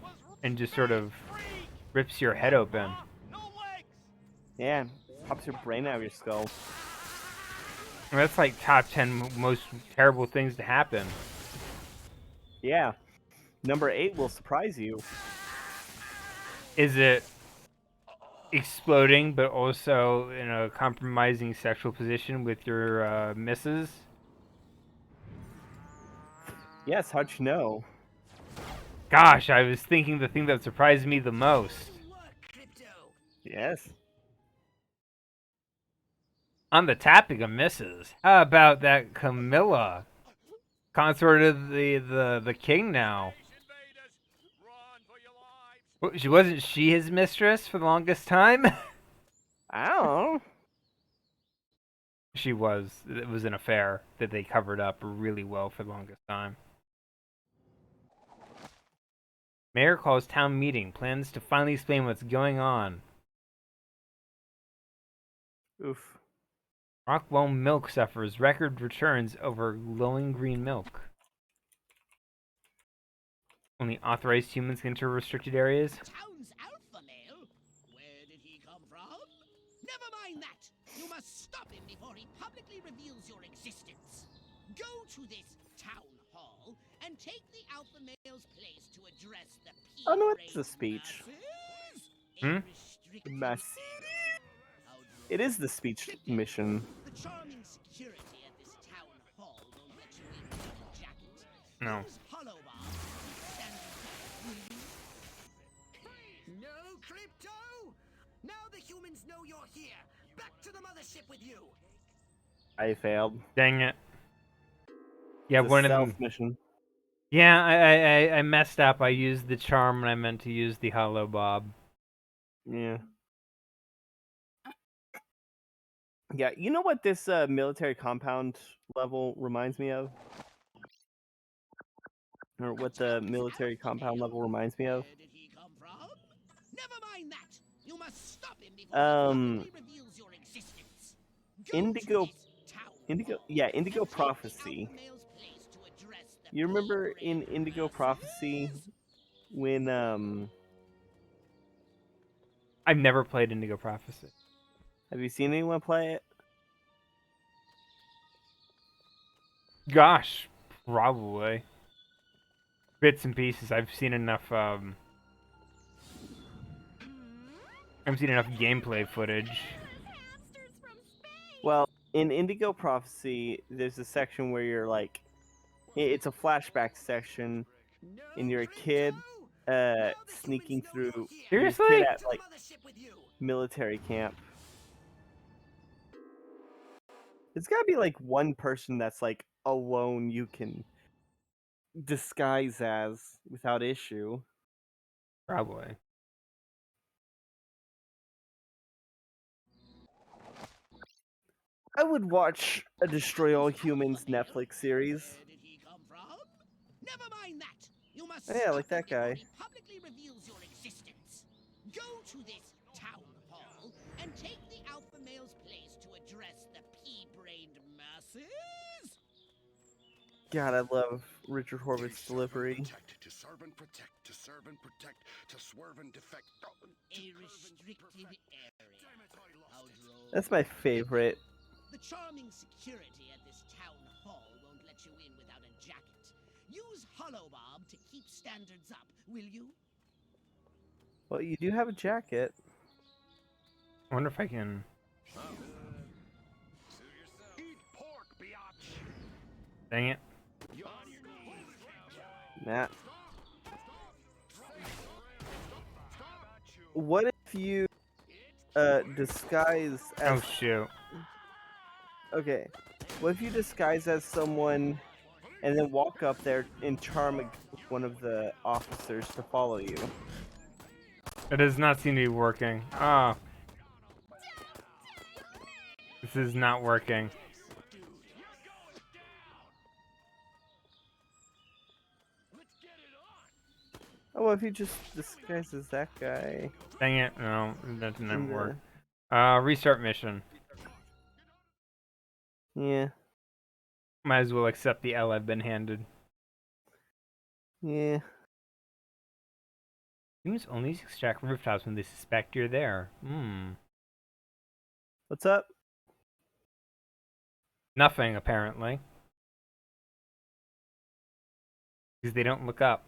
and just sort of rips your head open. Yeah, pops your brain out of your skull. And that's like top 10 most terrible things to happen. Yeah. Number 8 will surprise you. Is it exploding, but also in a compromising sexual position with your missus? Yes, how'd you know? Gosh, I was thinking the thing that surprised me the most. Yes. On the topic of misses, how about that Camilla, consort of the king now? Wasn't she his mistress for the longest time? I don't know. She was. It was an affair that they covered up really well for the longest time. Mayor calls town meeting, plans to finally explain what's going on. Oof. Rockwell Milk suffers record returns over glowing green milk. Only authorized humans can enter restricted areas. Town's alpha male? Where did he come from? Never mind that. You must stop him before he publicly reveals your existence. Go to this town hall and take the alpha male's place to address the pea Oh, no, it's a speech. Mess. It is the speech mission. The charming security at this town hall won't let you in without a jacket. No. Use Hollow Bomb. No, Crypto! Now the humans know you're here. Back to the mothership with you. I failed. Dang it. Yeah, It's a one of stealth them. mission. Yeah, I messed up. I used the charm when I meant to use the hollow bob. Yeah. Yeah, you know what this military compound level reminds me of? Or what the military compound level reminds me of? Where did he come from? Never mind that. You must stop him before he publicly reveals your existence. Go Indigo- to this town Indigo, hall yeah, and Indigo take the Prophecy. alpha male's place to address the You remember pea in brain Indigo masses? Prophecy when I've never played Indigo Prophecy. have you seen anyone play it? Gosh, probably. Bits and pieces. I've seen enough gameplay footage. Well, in Indigo Prophecy, there's a section where you're like, it's a flashback section, and you're a kid sneaking through. You're a Seriously? kid at like military camp. There's gotta be like one person that's like alone you can disguise as without issue. Probably. I would watch a Destroy All Humans Netflix series. Where did he come from? Never mind that. You must Yeah, stop like that him before guy. he publicly reveals your existence. Go to this town hall and take the alpha male's place to address the pea-brained masses. God, I love Richard Horvitz' delivery. To serve and protect, to serve and protect, to swerve and defect. A restricted area. How droll. That's my favorite. The charming security at this town hall won't let you in without a jacket. Use Hollow Bob to keep keep standards up, will you? Well, you do have a jacket. I wonder if I can. Eat pork, biatch. Dang it. You're on your knees. Nah. How about you? What if you disguise Oh as shoot. okay? What if you disguise as someone and then walk up there and charm one of the officers to follow you? It does not seem to be working. Oh. This is not working. Oh, well, if you just disguise as that guy. Dang it. No, that didn't in work. the- Restart mission. Yeah, Might as well accept the L I've been handed. yeah. Humans only extract rooftops when they suspect you're there. What's up? Nothing, apparently. Because they don't look up.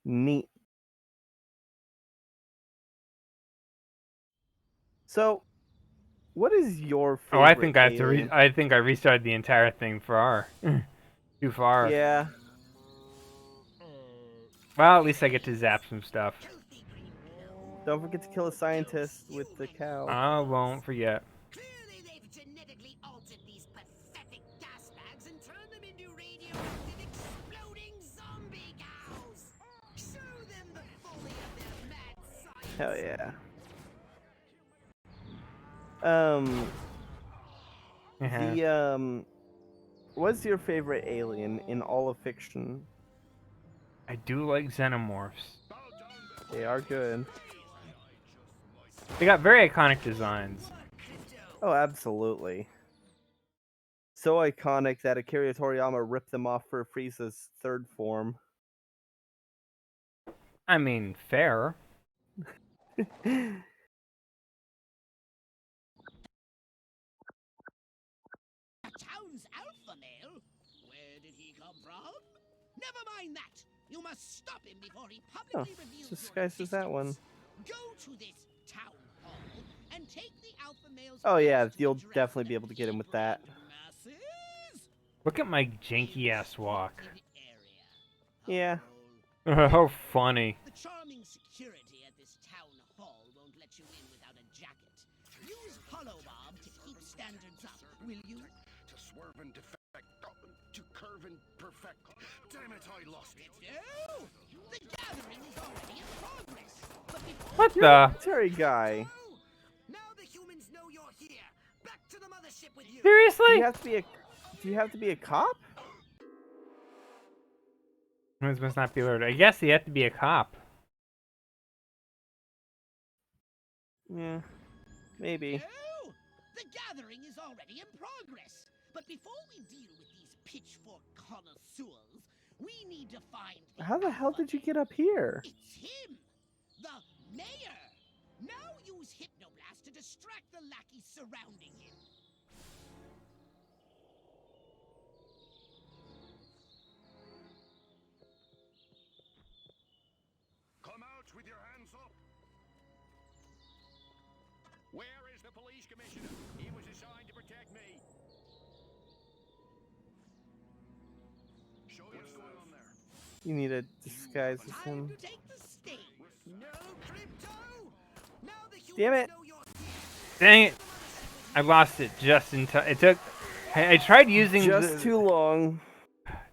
Neat. So, what is your favorite? Oh, I think I have to alien? I think I restarted the entire thing far. Too far. Yeah. Well, at least I get to zap some stuff. Filthy green blow. Don't forget to kill a scientist with the cow. I won't forget. Clearly they've genetically altered these pathetic gas bags and turned them into radioactive exploding zombie cows. Show them the folly of their mad science. Hell yeah. What's your favorite alien in all of fiction? I do like xenomorphs. They are good. They got very iconic designs. Oh, absolutely. So iconic that Akira Toriyama ripped them off for Frieza's third form. I mean, fair. The town's alpha male? Where did he come from? Never mind that. You must stop him before he publicly reveals your disguised as that one. existence. Go to this town hall and take the alpha male's Oh yeah, message you'll direct definitely be to able to get him with that. masses. Look at my janky ass walk. Yeah. How funny. The charming security at this town hall won't let you in without a jacket. Use Hollow Bob to keep standards up, will you? To swerve and defect. To curve and perfect. Damn it, I lost it. No! The gathering is already in progress. But before What You're the? a military guy. Oh, now the humans know you're here. Back to the mothership with you. Do Seriously? you have to be a cop? Humans must not be alerted. I guess you have to be a cop. Yeah. Maybe. No! The gathering is already in progress. But before we deal with these pitchfork connoisseurs, we need to find How the hell alpha did you male. get up here? It's him! The mayor! Now use Hypnoblast to distract the lackeys surrounding him. Come out with your hands up. Where is the police commissioner? He was assigned to protect me. Show what's going on there. You need to disguise as Time him. to take the stage. No crypto. Now the humans Damn it. know you're here. Dang it. I lost it just in time. It took. I tried using Just the. too long.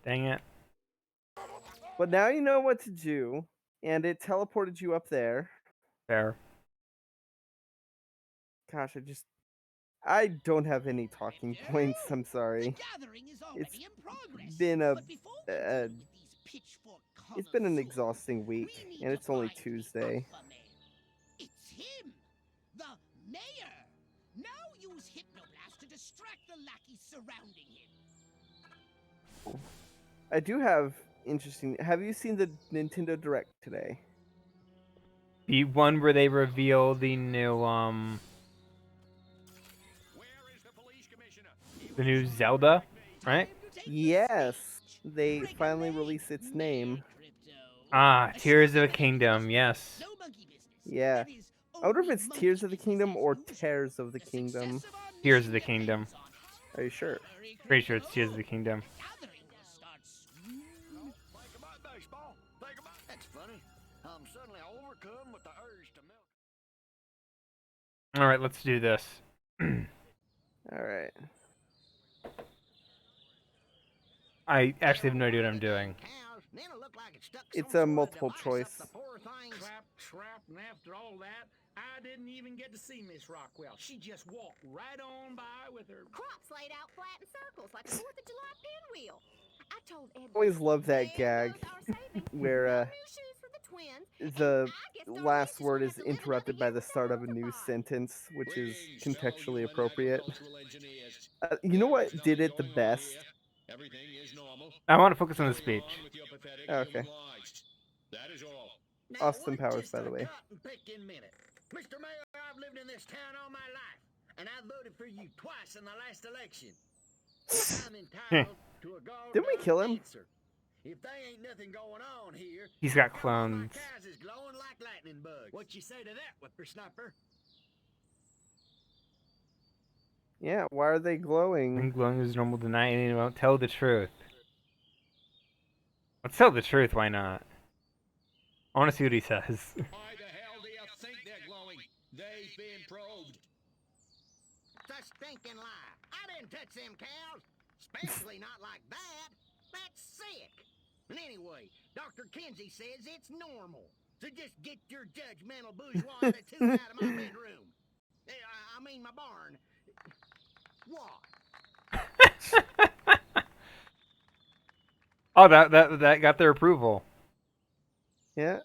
Dang it. But now you know what to do, and it teleported you up there. Fair. Gosh, I don't have any talking points. I'm The sorry. gathering is already in progress. been a- But before we uh, deal with these pitchfork It's been an connoisseurs, exhausting we week, need and to it's only find the Tuesday. alpha male. It's him, the mayor. Now use Hypnoblast to distract the lackeys surrounding him. I do have interesting. Have you seen the Nintendo Direct today? The one where they reveal the new Where is the police commissioner? The new Zelda, right? Yes, they finally released its name. Ah, Tears of the Kingdom. Yes. No monkey business. Yeah. That is I wonder if only it's monkey Tears of the Kingdom business or exclusive. Tears of the The Kingdom. success of our Tears of mission the Kingdom. depends on it. Are you sure? Hurry, Pretty sure it's Crypto. Tears of the Kingdom. Gathering will start soon. Think about baseball. Think about. That's funny. I'm suddenly overcome with the urge to milk. All right, let's do this. All right. I actually have no idea what I'm doing. It's a multiple choice. Crap, trap, and after all that, I didn't even get to see Miss Rockwell. She just walked right on by with her. Crops laid out flat in circles like a 4th of July pinwheel. I told Edward. Always love that there gag goes our savings. where No new shoes for the twins. the I guess Darlene last just word gonna is have to live another interrupted by year the without start of a her new pie. sentence, which is Greetings, contextually fellow appropriate. agricultural engineers. You know what There's did nothing it the going on best? here. Everything is normal. I want to focus on the Carry speech. on with your pathetic Okay. human lives. That is all. Now, Austin what's Powers, just by a the way. cut and picking minute? Mr. Mayor, I've lived in this town all my life, and I voted for you twice in the last election. I'm entitled to a Didn't we kill him? answer. If they ain't nothing going on here, He's got how come my clones. cows is glowing like lightning bugs? What you say to that, whippersnapper? Yeah, why are they glowing? And glowing is normal to night, and he won't tell the truth. Let's tell the truth. Why not? I want to see what he says. Why the hell do you think they're glowing? They've been probed. Such stinking lie. I didn't touch them cows, especially not like that. That's sick. And anyway, Dr. Kinsey says it's normal. So just get your judgmental bourgeois attitude out of my bedroom. I mean my barn. What? Oh, that got their approval. Yeah.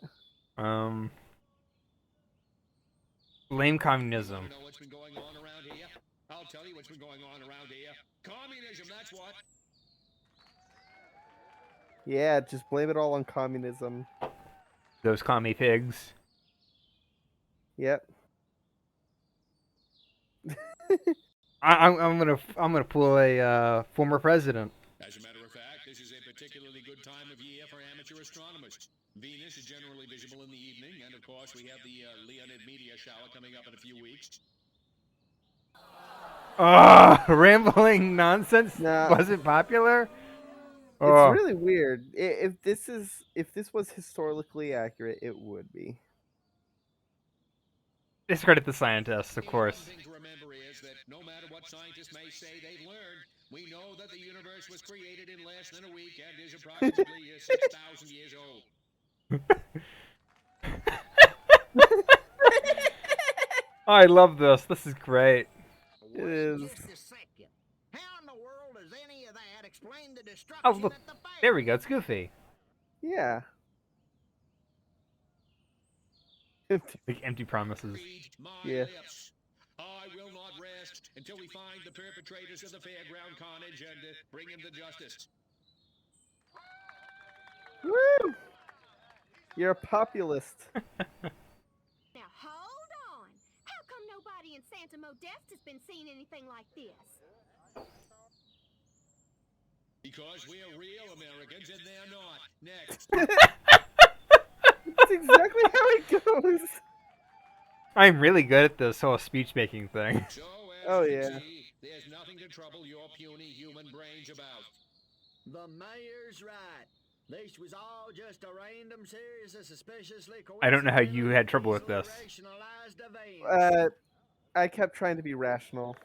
Lame communism. You know what's been going on around here? I'll tell you what's been going on around here. Communism, that's what. Yeah, just blame it all on communism. Those commie pigs. Yep. I'm gonna pull a former president. As a matter of fact, this is a particularly good time of year for amateur astronomers. Venus is generally visible in the evening, and of course we have the Leonid meteor shower coming up in a few weeks. Rambling nonsense Nah. wasn't popular. It's really weird. If this was historically accurate, it would be. Discredit the scientists, of The course. important thing to remember is that no matter what scientists may say they've learned, we know that the universe was created in less than a week and is approximately 6,000 years old. I love this. This is great. It is. Just a second. How in the world does any of that explain the destruction Oh, look. at the fair? There we go. It's Goofy. Yeah. Like empty promises. Read my Yeah. lips. I will not rest until we find the perpetrators of the fairground carnage and bring them to justice. Woo! You're a populist. Now hold on. How come nobody in Santa Modeste has been seeing anything like this? Because we're real Americans and they're not. Next. That's exactly how it goes. I'm really good at this whole speech making thing. So, as Oh, you yeah. can see, there's nothing to trouble your puny human brains about. The mayor's right. This was all just a random series of suspiciously I don't know how you had trouble with coincidental, this. rationalized events. I kept trying to be rational.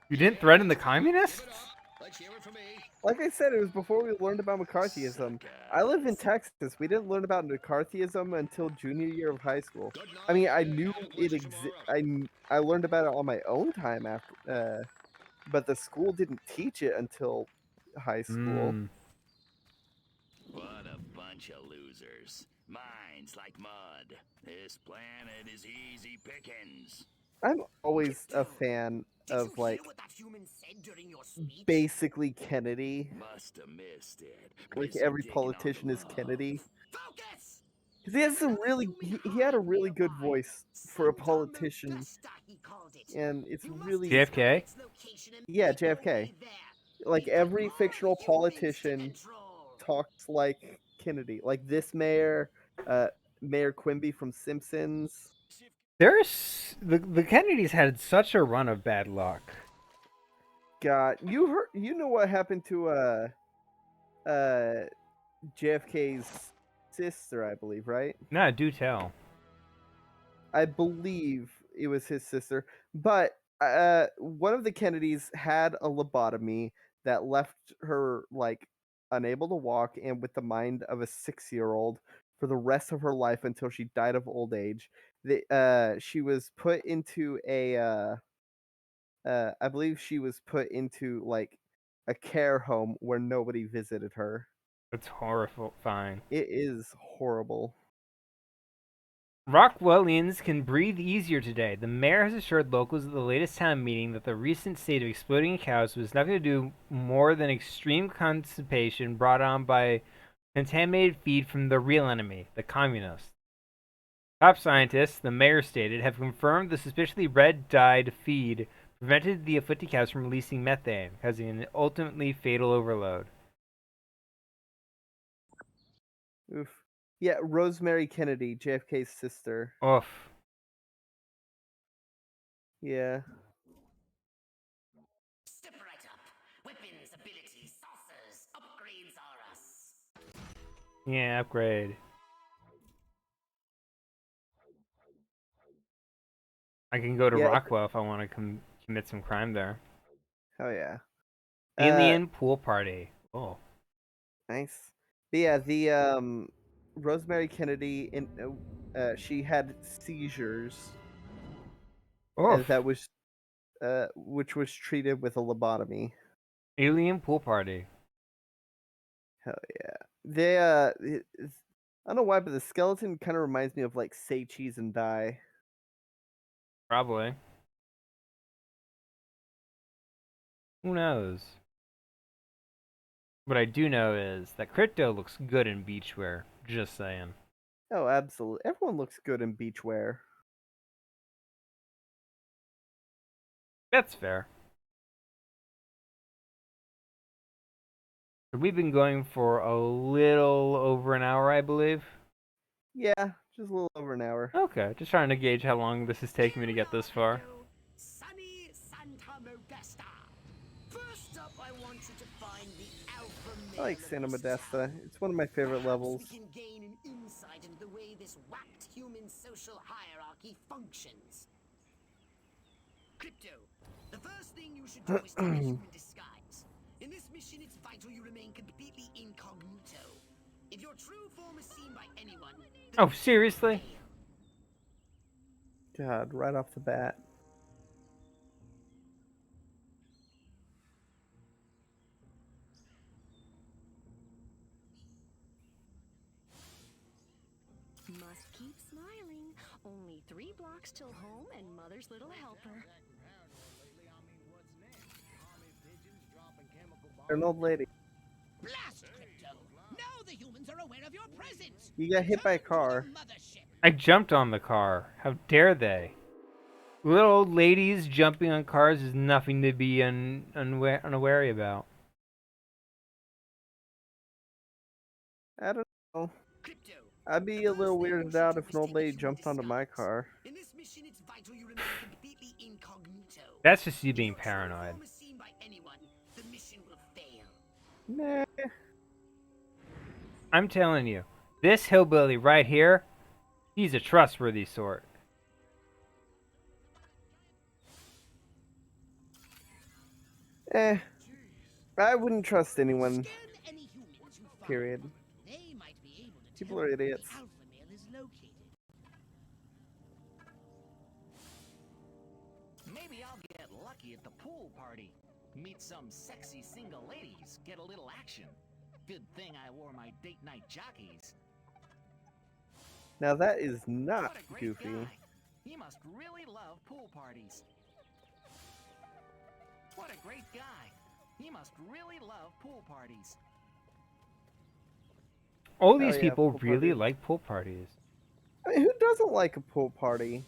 You didn't threaten the communists? Give it up. Let's hear it from me. Like I said, it was before we learned about McCarthyism. I live in Texas. We didn't learn about McCarthyism until junior year of high school. Good night. I mean, I and knew God it bless you tomorrow. I learned about it on my own time after, but the school didn't teach it until high school. Mm. What a bunch of losers. Minds like mud. This planet is easy pickings. I'm always a fan Did of you like hear what that human said during your speech? basically Kennedy. Must have missed it. Like Busy every digging on the politician is love. Kennedy. Focus! 'Cause he has some really he had a really good voice for a politician, and it's really JFK? yeah, JFK. Like every fictional politician talks like Kennedy, like this mayor, Mayor Quimby from Simpsons. There's the Kennedys had such a run of bad luck. God, you know what happened to uh JFK's sister, I believe, right? Nah, do tell. I believe it was his sister, but one of the Kennedys had a lobotomy that left her like unable to walk and with the mind of a 6-year-old for the rest of her life until she died of old age. She was put into I believe she was put into like a care home where nobody visited her. That's horrifying. It is horrible. Rockwellians can breathe easier today. The mayor has assured locals at the latest town meeting that the recent state of exploding cows was nothing to do more than extreme constipation brought on by contaminated feed from the real enemy, the communists. Top scientists, the mayor stated, have confirmed the suspiciously red-dyed feed prevented the afflicted cows from releasing methane, causing an ultimately fatal overload. Oof. Yeah, Rosemary Kennedy, JFK's sister. Oof. Yeah. Step right up. Weapons, abilities, saucers, upgrades are us. Yeah, upgrade. I can go to Yeah. Rockwell if I want to commit some crime there. Oh yeah. Alien pool party. Oh. Nice. But yeah, the Rosemary Kennedy she had seizures Oof. that was which was treated with a lobotomy. Alien pool party. Hell yeah. They I don't know why, but the skeleton kind of reminds me of like Say Cheese and Die. Probably. Who knows? What I do know is that Crypto looks good in beachwear. Just saying. Oh, absolutely. Everyone looks good in beachwear. That's fair. We've been going for a little over an hour, I believe. Yeah, just a little over an hour. Okay, just trying to gauge how long this is taking me to get this far. Sunny Santa Modesta. First up, I want you to find the alpha male I like of Santa your Modesta. society. It's one of my favorite Perhaps levels. we can gain an insight into the way this whacked human social hierarchy functions. Crypto, the first thing you should do is take a human disguise. In this mission, it's vital you remain completely incognito. If your true form is seen by anyone, the Oh, mission will seriously? fail. God, right off the bat. Must keep smiling. Only 3 blocks till home and Mother's little helper. You're an old lady. Blast, Crypto! Now the humans are aware of your presence. You got hit by a Return to the car. mothership. I jumped on the car. How dare they? Little old ladies jumping on cars is nothing to be unwary about. I don't know. Crypto, I'd be a little weirded out if an old lady jumped onto my car. in this mission, it's vital you remain completely incognito. That's just you If being your true paranoid. form is seen by anyone, the mission will fail. Nah. I'm telling you, this hillbilly right here, he's a trustworthy sort. I wouldn't trust anyone. Scan any humans you find. Period. They might be able to People tell are where idiots. the alpha male is located. Maybe I'll get lucky at the pool party. Meet some sexy single ladies, get a little action. Good thing I wore my date night jockeys. Now that is not What a great goofy. guy. He must really love pool parties. What a great guy. He must really love pool parties. All Hell these yeah, people pool really parties. like pool parties. I mean, who doesn't like a pool party?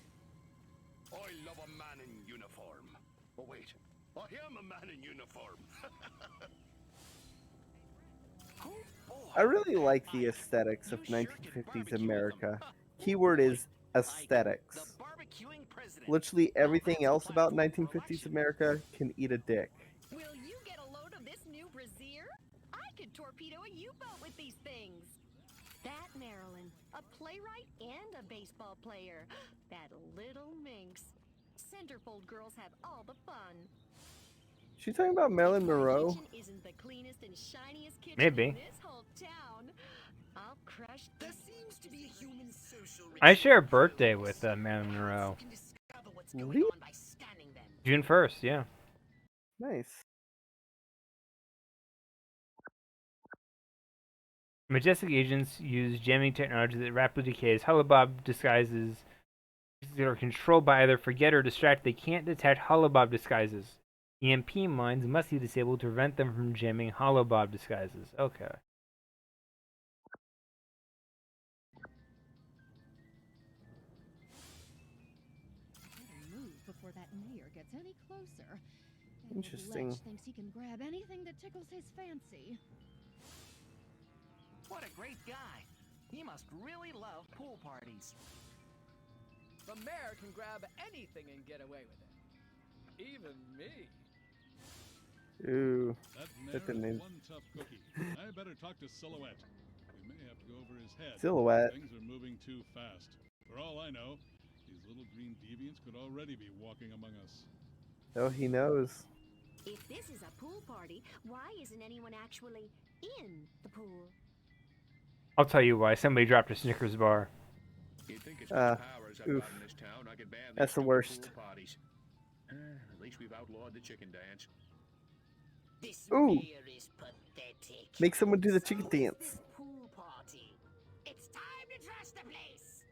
I love a man in uniform. Oh wait, I am a man in uniform. Oh, boy. I really like the Mike, aesthetics of you sure can 1950s barbecue with them. America. Huh. Keyword is Ike, aesthetics. the barbecuing president. Literally Well, everything that's else a about platform for 1950s election. America can eat a dick. Will you get a load of this new brassiere? I could torpedo a U-boat with these things. That Marilyn, a playwright and a baseball player. That little minx. Centerfold girls have all the fun. She talking about Marilyn If my Monroe? kitchen isn't the cleanest and shiniest kitchen Maybe. in this whole town, I'll crush. There seems to be a human social I share a ritual birthday process. with Marilyn Monroe. You can discover what's going Really? on by scanning them. June 1st, yeah. Nice. Majestic agents use jamming technology that rapidly decays Holobob disguises that are controlled by either forget or distract. They can't detect Holobob disguises. EMP mines must be disabled to prevent them from jamming Holobob disguises. Okay. Better move before that mayor gets any closer. That old Interesting. lech thinks he can grab anything that tickles his fancy. What a great guy. He must really love pool parties. The mayor can grab anything and get away with it. Even me. Ooh. That That's a mayor name. is one tough cookie. I better talk to Silhouette. We may have to go over his head. Silhouette. Things are moving too fast. For all I know, these little green deviants could already be walking among us. Oh, he knows. If this is a pool party, why isn't anyone actually in the pool? I'll tell you why. Somebody dropped a Snickers bar. You'd think as Uh, much powers I've oof. got in this town, I could ban these That's the stupid worst. pool parties. At least we've outlawed the chicken dance. This Ooh. mayor is pathetic. Make someone do the So chicken is dance. this pool party. It's time to trash the place.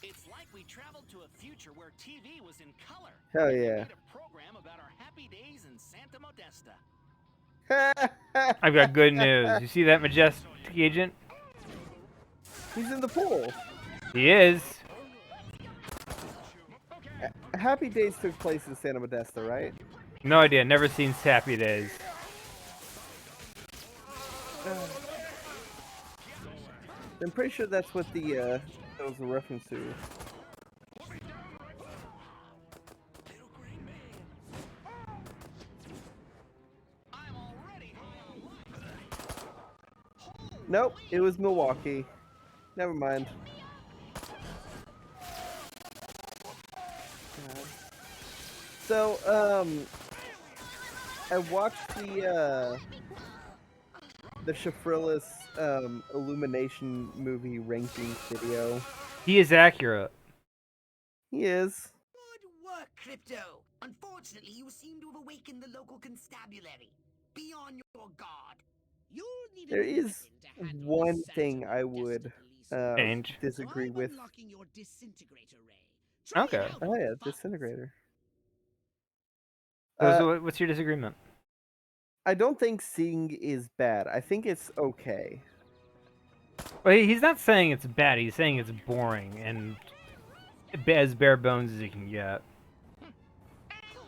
It's like we traveled to a future where TV was in color. Hell and they yeah. made a program about our happy days in Santa Modesta. I've got good news. You see that Majestic agent? He's in the pool. He is. Happy Days took place in Santa Modesta, right? No idea. Never seen Happy Days. I'm pretty sure that's what the that was a reference to. Nope, it was Milwaukee. Never mind. God. So, I watched the Shafrillis Illumination movie rankings video. He is accurate. He is. Good work, Crypto. Unfortunately, you seem to have awakened the local constabulary. Be on your guard. You'll need There a is weapon to handle one the thing Santa I Modesta would police. Change. disagree So I'm with. unlocking your disintegrator ray. Try it Okay. out Oh for yeah, fun. disintegrator. So what's your disagreement? I don't think Sing is bad. I think it's okay. Well, he's not saying it's bad. He's saying it's boring and as bare bones as it can get.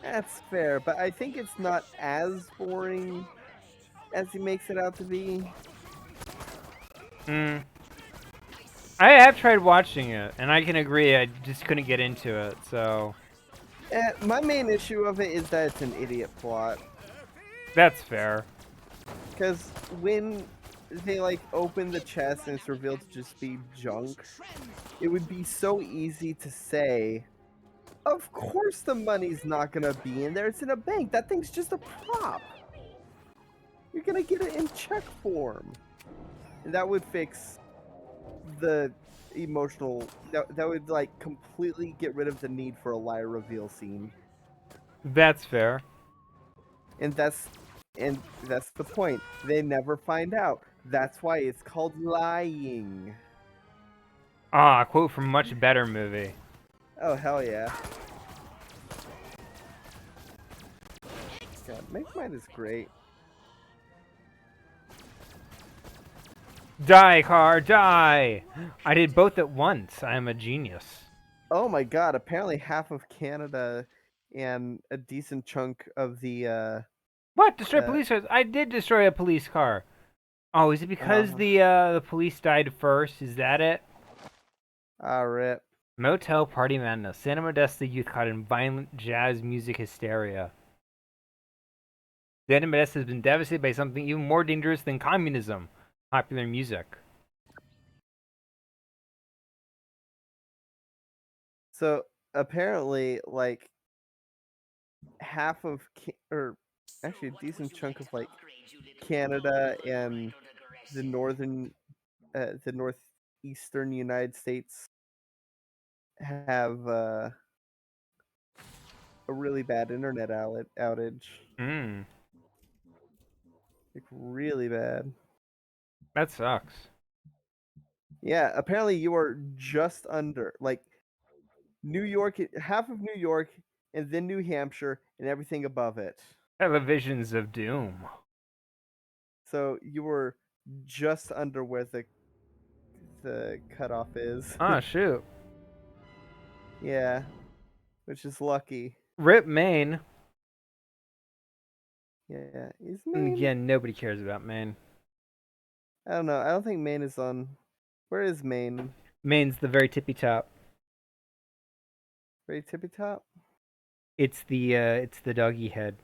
That's fair, but I think it's not as boring as he makes it out to be. I have tried watching it, and I can agree. I just couldn't get into it. So My main issue of it is that it's an idiot plot. that's fair. Because when they like open the chest and it's revealed to just be junk, it would be so easy to say, of course the money's not gonna be in there, it's in a bank, that thing's just a prop. You're gonna get it in check form. And that would fix the emotional, that would like completely get rid of the need for a lie reveal scene. That's fair. And that's the point. They never find out. That's why it's called lying. Ah, a quote from Much Better movie. Oh hell yeah. Megamind is great. Die, car, die! I did both at once. I am a genius. Oh my god, apparently half of Canada and a decent chunk of the What? Destroy police cars? I did destroy a police car. Oh, is it because the police died first? Is that it? Rip. Motel Party Madness. Santa Modesta youth caught in violent jazz music hysteria. Santa Modesta has been devastated by something even more dangerous than communism. Popular music. So apparently, like half of or actually a decent chunk of like Canada and the northeastern United States have a really bad internet outage. Like really bad. That sucks. Yeah, apparently you are just under like New York, half of New York, and then New Hampshire, and everything above it. Televisions of Doom. So you were just under where the cutoff is. Ah, shoot. Yeah, which is lucky. Rip Maine. Yeah, is And Maine? again, nobody cares about Maine. I don't know. I don't think Maine is on. Where is Maine? Maine's the very tippy top. Very tippy top? It's the doggy head.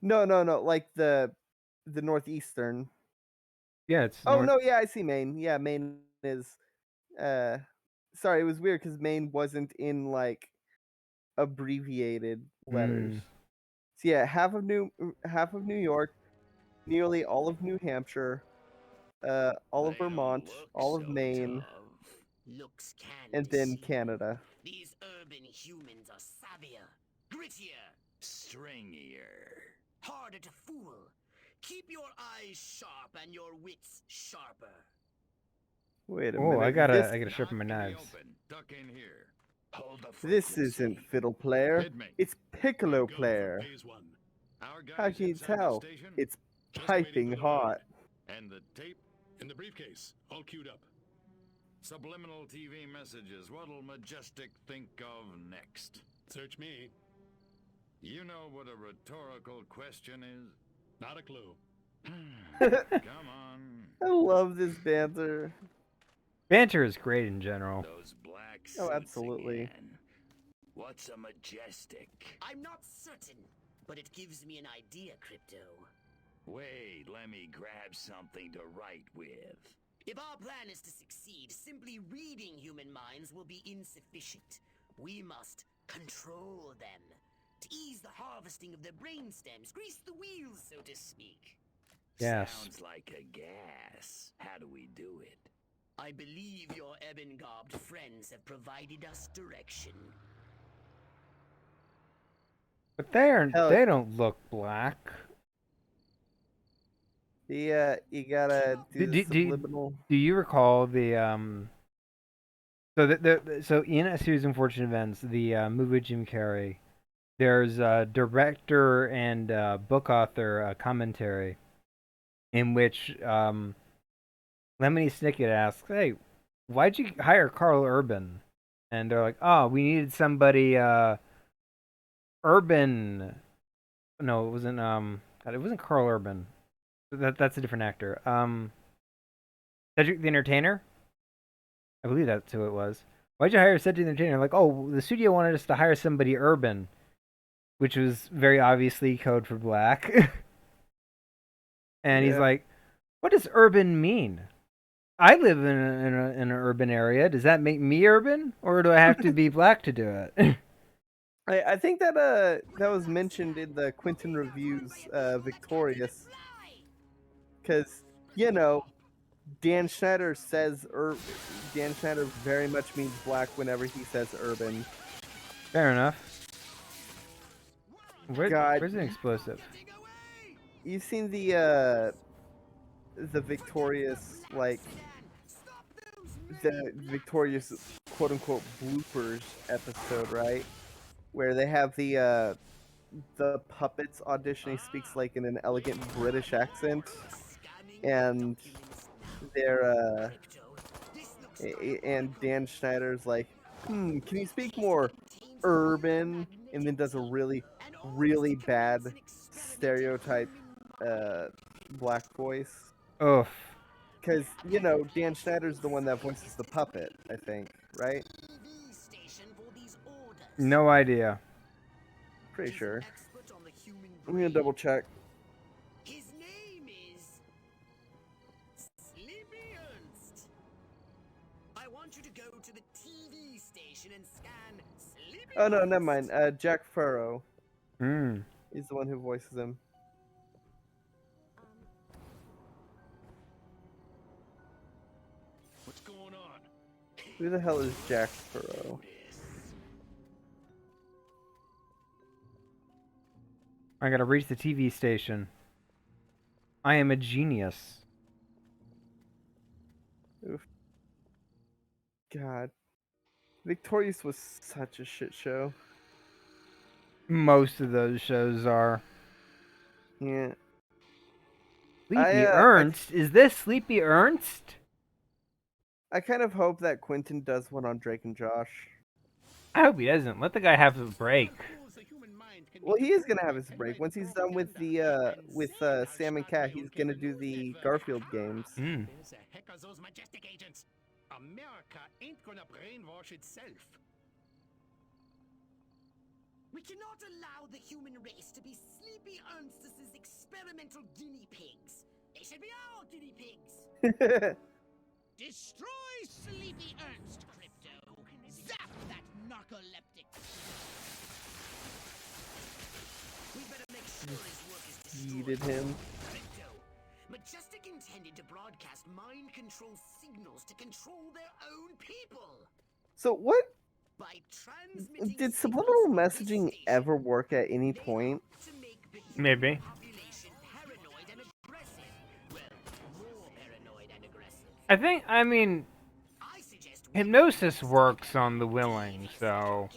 No. Like the northeastern. Yeah, it's. Oh no, yeah, I see Maine. Yeah, Maine is. Sorry, it was weird because Maine wasn't in like abbreviated letters. So yeah, half of New York, nearly all of New Hampshire, all of Vermont, all of Maine, and then Canada. These urban humans are savvier, grittier, stringier, harder to fool. Keep your eyes sharp and your wits sharper. Wait a Oh, minute. I gotta sharpen my knives. Duck in here. Hold the This isn't Fiddle Player. It's Piccolo Player. How can you tell? It's piping hot. And the tape in the briefcase, all queued up. Subliminal TV messages. What'll Majestic think of next? Search me. You know what a rhetorical question is? Not a clue. Come on. I love this banter. Banter is great in general. Those black Oh, suits absolutely. again. What's a Majestic? I'm not certain, but it gives me an idea, Crypto. Wait, let me grab something to write with. If our plan is to succeed, simply reading human minds will be insufficient. We must control them. To ease the harvesting of their brain stems, grease the wheels, so to speak. Yes. Sounds like a gas. How do we do it? I believe your ebon-garbed friends have provided us direction. But they don't look black. Yeah, you gotta do the subliminal. Do you recall the so in A Series of Unfortunate Events, the movie with Jim Carrey, there's a director and book author commentary in which Lemony Snicket asks, "Hey, why'd you hire Carl Urban?" And they're like, "Oh, we needed somebody urban." No, it wasn't. God, it wasn't Carl Urban. That's a different actor. Cedric the Entertainer? I believe that's who it was. Why'd you hire Cedric the Entertainer? Like, oh, the studio wanted us to hire somebody urban, which was very obviously code for black. And he's like, what does urban mean? I live in an urban area. Does that make me urban? Or do I have to be black to do it? I think that that was mentioned in the Quentin Reviews Victorious. Because, you know, Dan Schneider says Dan Schneider very much means black whenever he says urban. Fair enough. God. Where's an explosive? You've seen the Victorious, like, the Victorious quote-unquote bloopers episode, right? Where they have the the puppets audition. He speaks like in an elegant British accent, and they're and Dan Schneider's like, can you speak more urban? And then does a really, really bad stereotype black voice. Oof. Because, Dan Schneider's the one that voices the puppet, I think, right? No idea. Pretty sure. I'm gonna double check. His name is Sleepy Ernst. I want you to go to the TV station and scan Sleepy Oh, no, Ernst. never mind. Jack Furrow Hmm. is the one who voices him. What's going on? Who the hell is Jack Furrow? I gotta reach the TV station. I am a genius. Oof. God. Victorious was such a shit show. Most of those shows are. Yeah. Sleepy Ernst? Is this Sleepy Ernst? I kind of hope that Quentin does one on Drake and Josh. I hope he doesn't. Let the guy have a break. Well, he is gonna have his break once he's done with the Sam and Cat. He's gonna do the Garfield games. Hmm. There's a heck of those majestic agents. America ain't gonna brainwash itself. We cannot allow the human race to be Sleepy Ernst's experimental guinea pigs. They should be our guinea pigs. Destroy Sleepy Ernst, Crypto. Zap that narcoleptic. We better make sure his work is Yeeted him. Crypto. Majestic intended to broadcast mind control signals to control their own people. So what? By transmitting Did subliminal messaging ever work at any point? to make the Maybe. population paranoid and aggressive. Well, more paranoid and aggressive. I mean, I suggest we hypnosis works on the willing, so.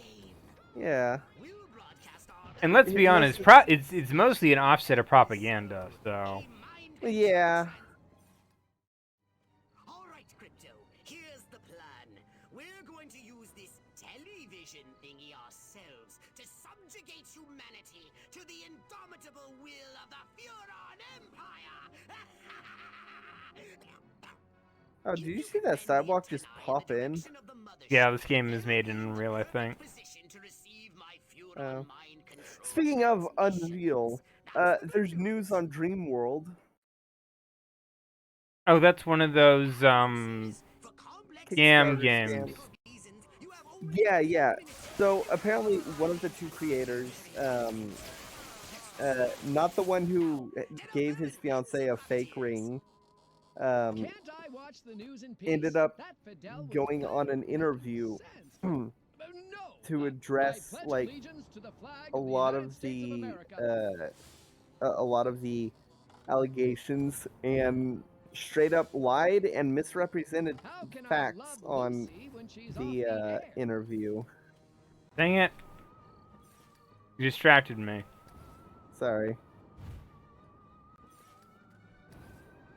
Yeah. will broadcast our And let's be honest, it's mostly an offset of propaganda, so. Yeah. All right, Crypto. Here's the plan. We're going to use this television thingy ourselves to subjugate humanity to the indomitable will of the Furon Empire. Oh, did you see that sidewalk just pop in? Yeah, this game is made in Unreal, I think. Oh. Speaking of Unreal, there's news on Dreamworld. Oh, that's one of those, scam Kickstarter games. scams. Yeah. So apparently one of the two creators, not the one who gave his fiancée a fake ring, ended up going on an interview to address like a lot of the allegations and straight up lied and misrepresented facts on the interview. Dang it. You distracted me. Sorry.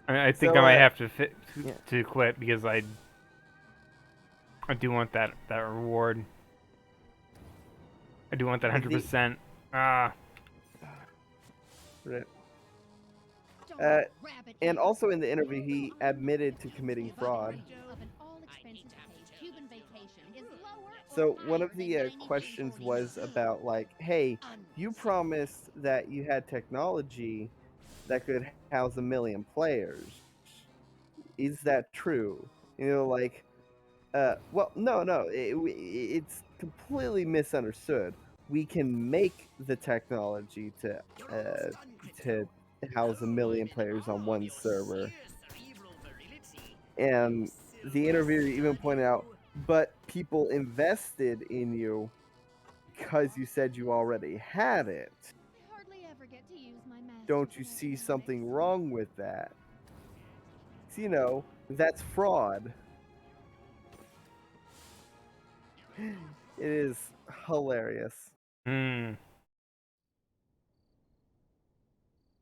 I think So, I might have to yeah. to quit because I do want that reward. I do want that 100%. Ah. Rip. And also in the interview, he admitted to committing fraud. So one of the questions was about like, hey, you promised that you had technology that could house 1 million players. Is that true? Like, well, no, it's completely misunderstood. We can make the technology to house 1 million players on one server. And the interviewer even pointed out, but people invested in you because you said you already had it. I hardly ever get to use my master Don't you see something wrong with that? So, that's fraud. It is hilarious. Hmm.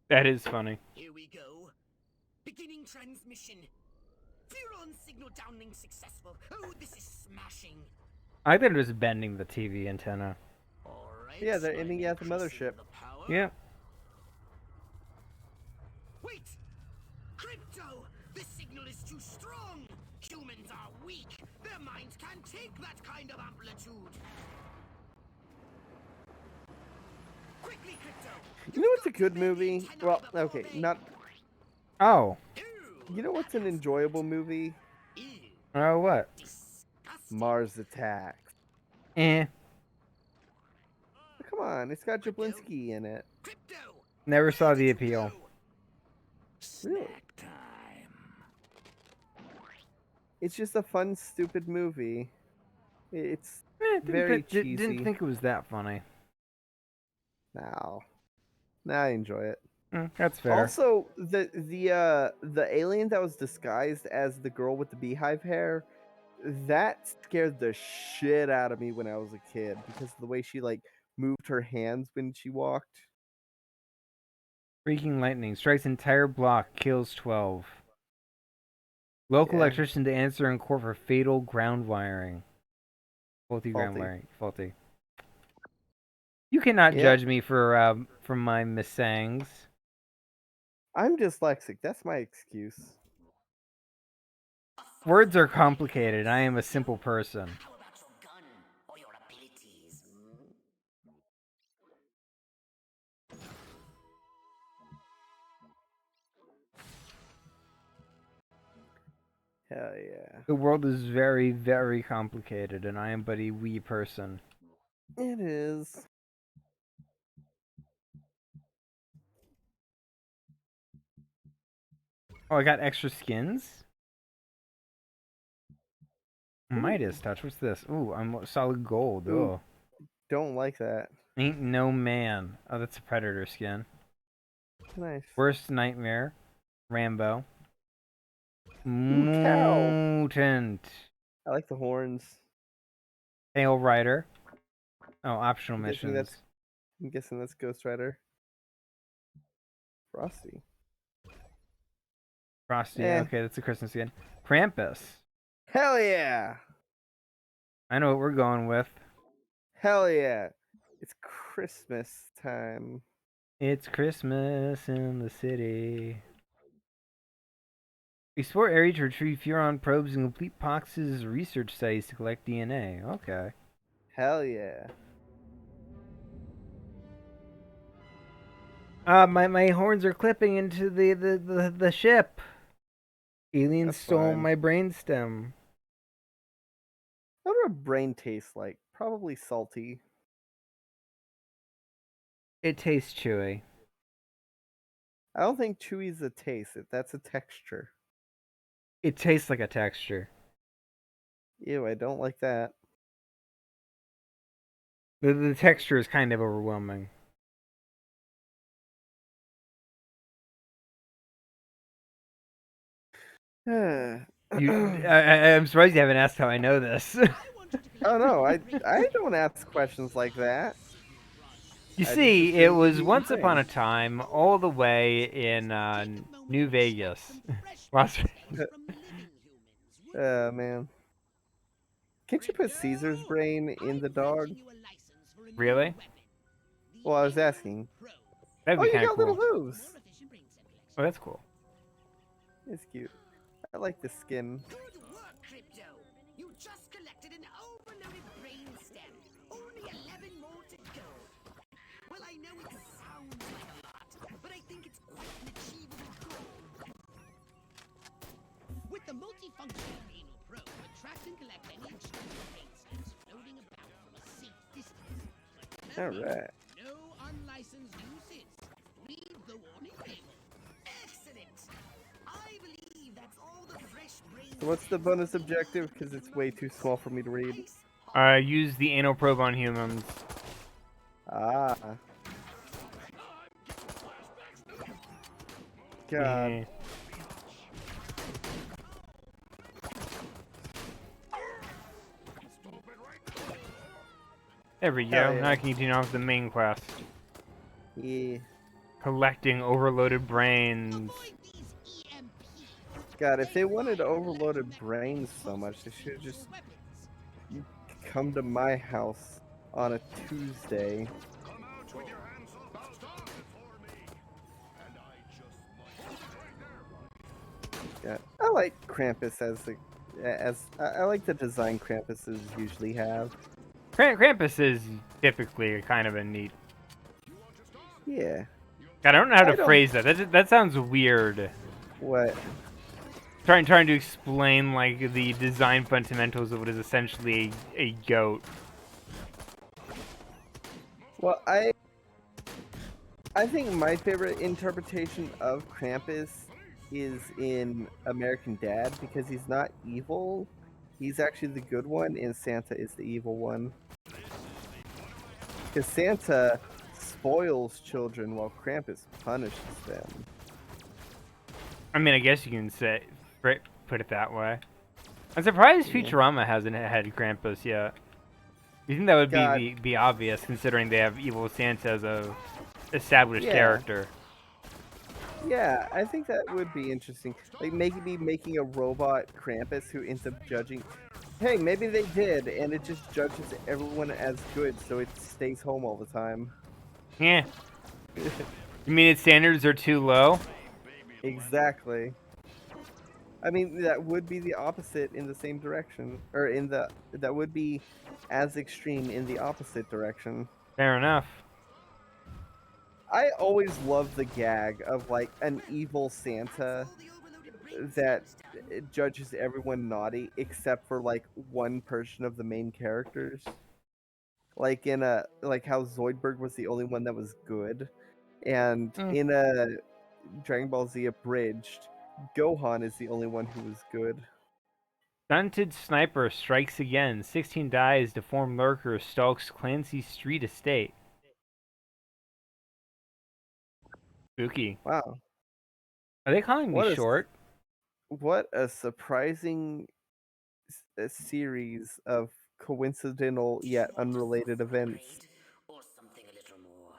That is funny. Here we go. Beginning transmission. Furon signal downlink successful. Oh, this is smashing. I thought it was bending the TV antenna. All right. Yeah, they're so I'm aiming at the increasing mothership. the power. Yeah. Wait! Crypto! This signal is too strong! Humans are weak! Their minds can't take that kind of amplitude! Quickly, Crypto! You know what's a good movie? Well, okay, not. Oh. You know what's an enjoyable movie? Oh, what? Mars Attacks. Eh. Come on, it's got Jablinski in it. Never saw the appeal. Really? It's just a fun, stupid movie. It's very cheesy. Didn't think it was that funny. No, I enjoy it. That's fair. Also, the alien that was disguised as the girl with the beehive hair, that scared the shit out of me when I was a kid because of the way she like moved her hands when she walked. Freaking lightning strikes entire block, kills 12. Local electrician to answer in court for fatal ground wiring. Faulty ground wiring. Faulty. You cannot judge me for my missangs. I'm dyslexic. That's my excuse. Words are complicated. I am a simple person. Hell yeah. The world is very, very complicated, and I am but a wee person. It is. Oh, I got extra skins? Midas touch. What's this? Ooh, I'm solid gold. Ooh, Oh. Don't like that. Ain't no man. Oh, that's a predator skin. Nice. Worst nightmare. Rambo. cow. Mutant. I like the horns. Tail Rider. Oh, optional I'm guessing missions. I'm guessing that's Ghost Rider. Frosty. Frosty. Eh. Okay, that's a Christmas skin. Krampus. Hell yeah! I know what we're going with. Hell yeah! It's Christmas time. It's Christmas in the city. Explore area to retrieve Furon probes and complete Pox's research studies to collect DNA. Okay. Hell yeah. My horns are clipping into the ship. Aliens That's stole fine. my brainstem. What do a brain taste like? Probably salty. It tastes chewy. I don't think chewy's a taste. That's a texture. It tastes like a texture. Ew, I don't like that. The texture is kind of overwhelming. I'm surprised you haven't asked how I know this. Oh no, I don't ask questions like that. You I see, just it assume was you once think. upon a time all the way in New Vegas. Las Vegas. Man. Can't you put Caesar's brain in the dog? Really? Well, I was asking. That'd Oh, be you kind got of cool. little hooves. Oh, that's cool. It's cute. I like the skin. Good work, Crypto. You just collected an overloaded brainstem. Only 11 more to go. Well, I know it sounds like a lot, but I think it's quite an achievable goal. With the multifunctional anal probe, attract and collect any extreme brainstems floating about from a safe distance. All right. No unlicensed uses. Read the warning label. Excellent. I believe that's all the fresh brains. So what's the bonus objective? Because it's way too small for me to read. Use the anal probe on humans. Ah. God. Eh. There we go. Hell yeah. Now I can continue on with the main quest. Yeah. Collecting overloaded brains. God, if they wanted overloaded brains so much, they should just come to my house on a Tuesday. Yeah, I like Krampus I like the design Krampuses usually have. Krampus is typically kind of a neat. Yeah. God, I don't know how to phrase that. That sounds weird. What? Trying to explain like the design fundamentals of what is essentially a goat. Well, I think my favorite interpretation of Krampus is in American Dad, because he's not evil. He's actually the good one, and Santa is the evil one. Because Santa spoils children while Krampus punishes them. I mean, I guess you can put it that way. I'm surprised Yeah. Futurama hasn't had Krampus yet. You think that would God. be obvious, considering they have evil Santa as a established character? Yeah, I think that would be interesting. Like maybe making a robot Krampus who ends up judging. Hey, maybe they did, and it just judges everyone as good, so it stays home all the time. Yeah. You mean its standards are too low? Exactly. I mean, that would be the opposite in the same direction, or that would be as extreme in the opposite direction. Fair enough. I always love the gag of like an evil Santa that judges everyone naughty except for like one person of the main characters. Like like how Zoidberg was the only one that was good, and in a Dragon Ball Z Abridged, Gohan is the only one who was good. Stunted Sniper strikes again. 16 dies. Deformed Lurker stalks Clancy Street estate. Spooky. Wow. Are they calling me short? What a surprising series of coincidental yet unrelated events. Or something a little more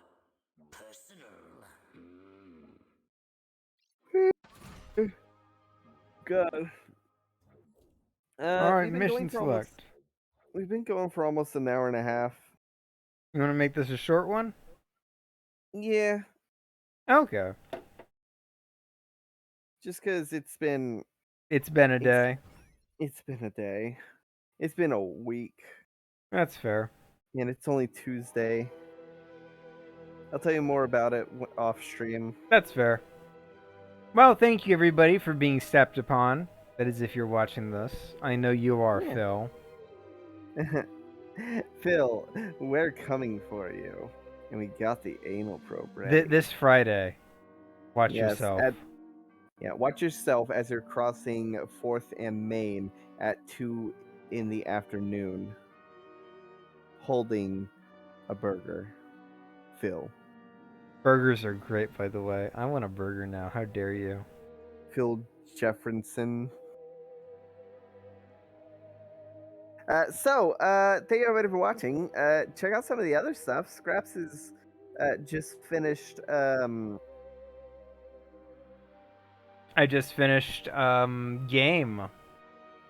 personal. God. Alright, mission select. We've been going for almost an hour and a half. You want to make this a short one? Yeah. Okay. Just because it's been... It's been a day. It's been a day. It's been a week. That's fair. And it's only Tuesday. I'll tell you more about it off stream. That's fair. Well, thank you everybody for being stepped upon. That is if you're watching this. I know you are, Phil. Phil, we're coming for you. And we got the anal probe ready. This Friday. Watch yourself. Watch yourself as you're crossing 4th and Main at 2 in the afternoon. Holding a burger. Phil. Burgers are great, by the way. I want a burger now. How dare you? Phil Jefferson. Thank you everybody for watching. Check out some of the other stuff. Scraps is just finished. I just finished game.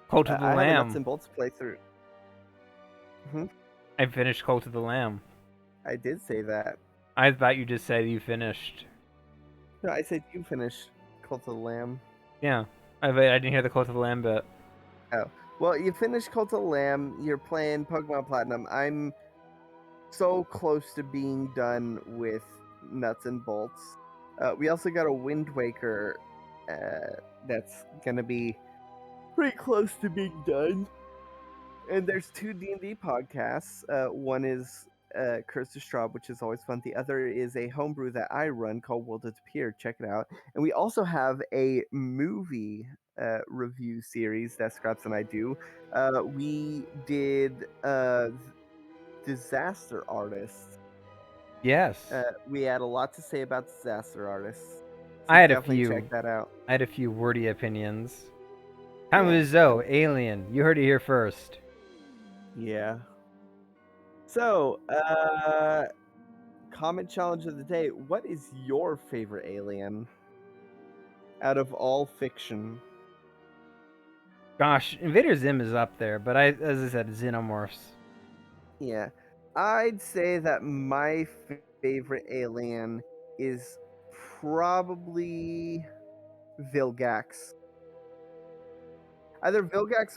Cult of the I have a Lamb. Nuts and Bolts playthrough. I finished Cult of the Lamb. I did say that. I thought you just said you finished. No, I said you finished Cult of the Lamb. Yeah, I didn't hear the Cult of the Lamb bit. Oh, well, you finished Cult of the Lamb. You're playing Pokemon Platinum. I'm so close to being done with Nuts and Bolts. We also got a Wind Waker that's gonna be pretty close to being done. And there's 2 D&D podcasts. One is Curse of Straub, which is always fun. The other is a homebrew that I run called World Disappear. Check it out. And we also have a movie review series that Scraps and I do. We did Disaster Artist. Yes. We had a lot to say about Disaster Artist. So I had a definitely few. check that out. I had a few wordy opinions. Zoe, Alien. You heard it here first. Yeah. So, comment challenge of the day. What is your favorite alien out of all fiction? Gosh, Invader Zim is up there, but as I said, Xenomorphs. Yeah, I'd say that my favorite alien is probably Vilgax. Either Vilgax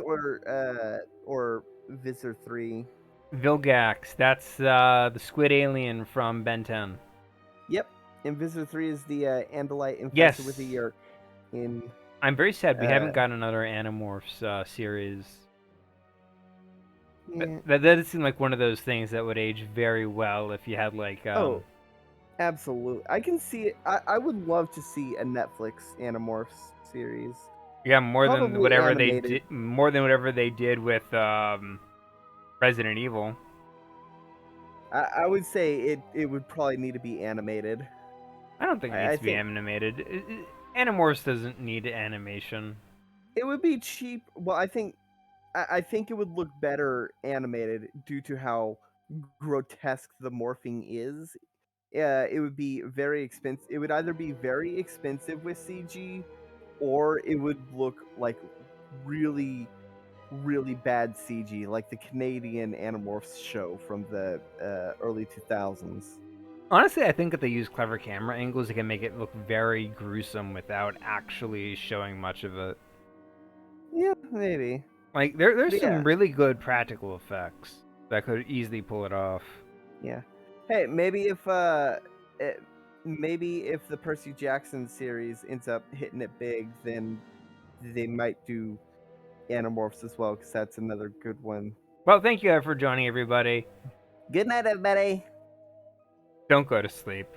or Visser 3. Vilgax, that's the squid alien from Ben 10. Yep, and Visser 3 is the Andalite infested Yes. with a Yeerk. I'm very sad we haven't got another Animorphs series. Yeah. That does seem like one of those things that would age very well if you had like. Oh, absolutely. I can see it. I would love to see a Netflix Animorphs series. Yeah, more than Probably whatever animated. they did. More than whatever they did with Resident Evil. I would say it would probably need to be animated. I don't think it needs to be animated. Animorphs doesn't need animation. It would be cheap. Well, I think it would look better animated due to how grotesque the morphing is. It would be very expensive. It would either be very expensive with CG, or it would look like really, really bad CG, like the Canadian Animorphs show from the early 2000s. Honestly, I think if they use clever camera angles, they can make it look very gruesome without actually showing much of it. Yeah, maybe. Like there's But some yeah. really good practical effects that could easily pull it off. Yeah. Hey, maybe if the Percy Jackson series ends up hitting it big, then they might do Animorphs as well, because that's another good one. Well, thank you for joining, everybody. Good night, everybody. Don't go to sleep.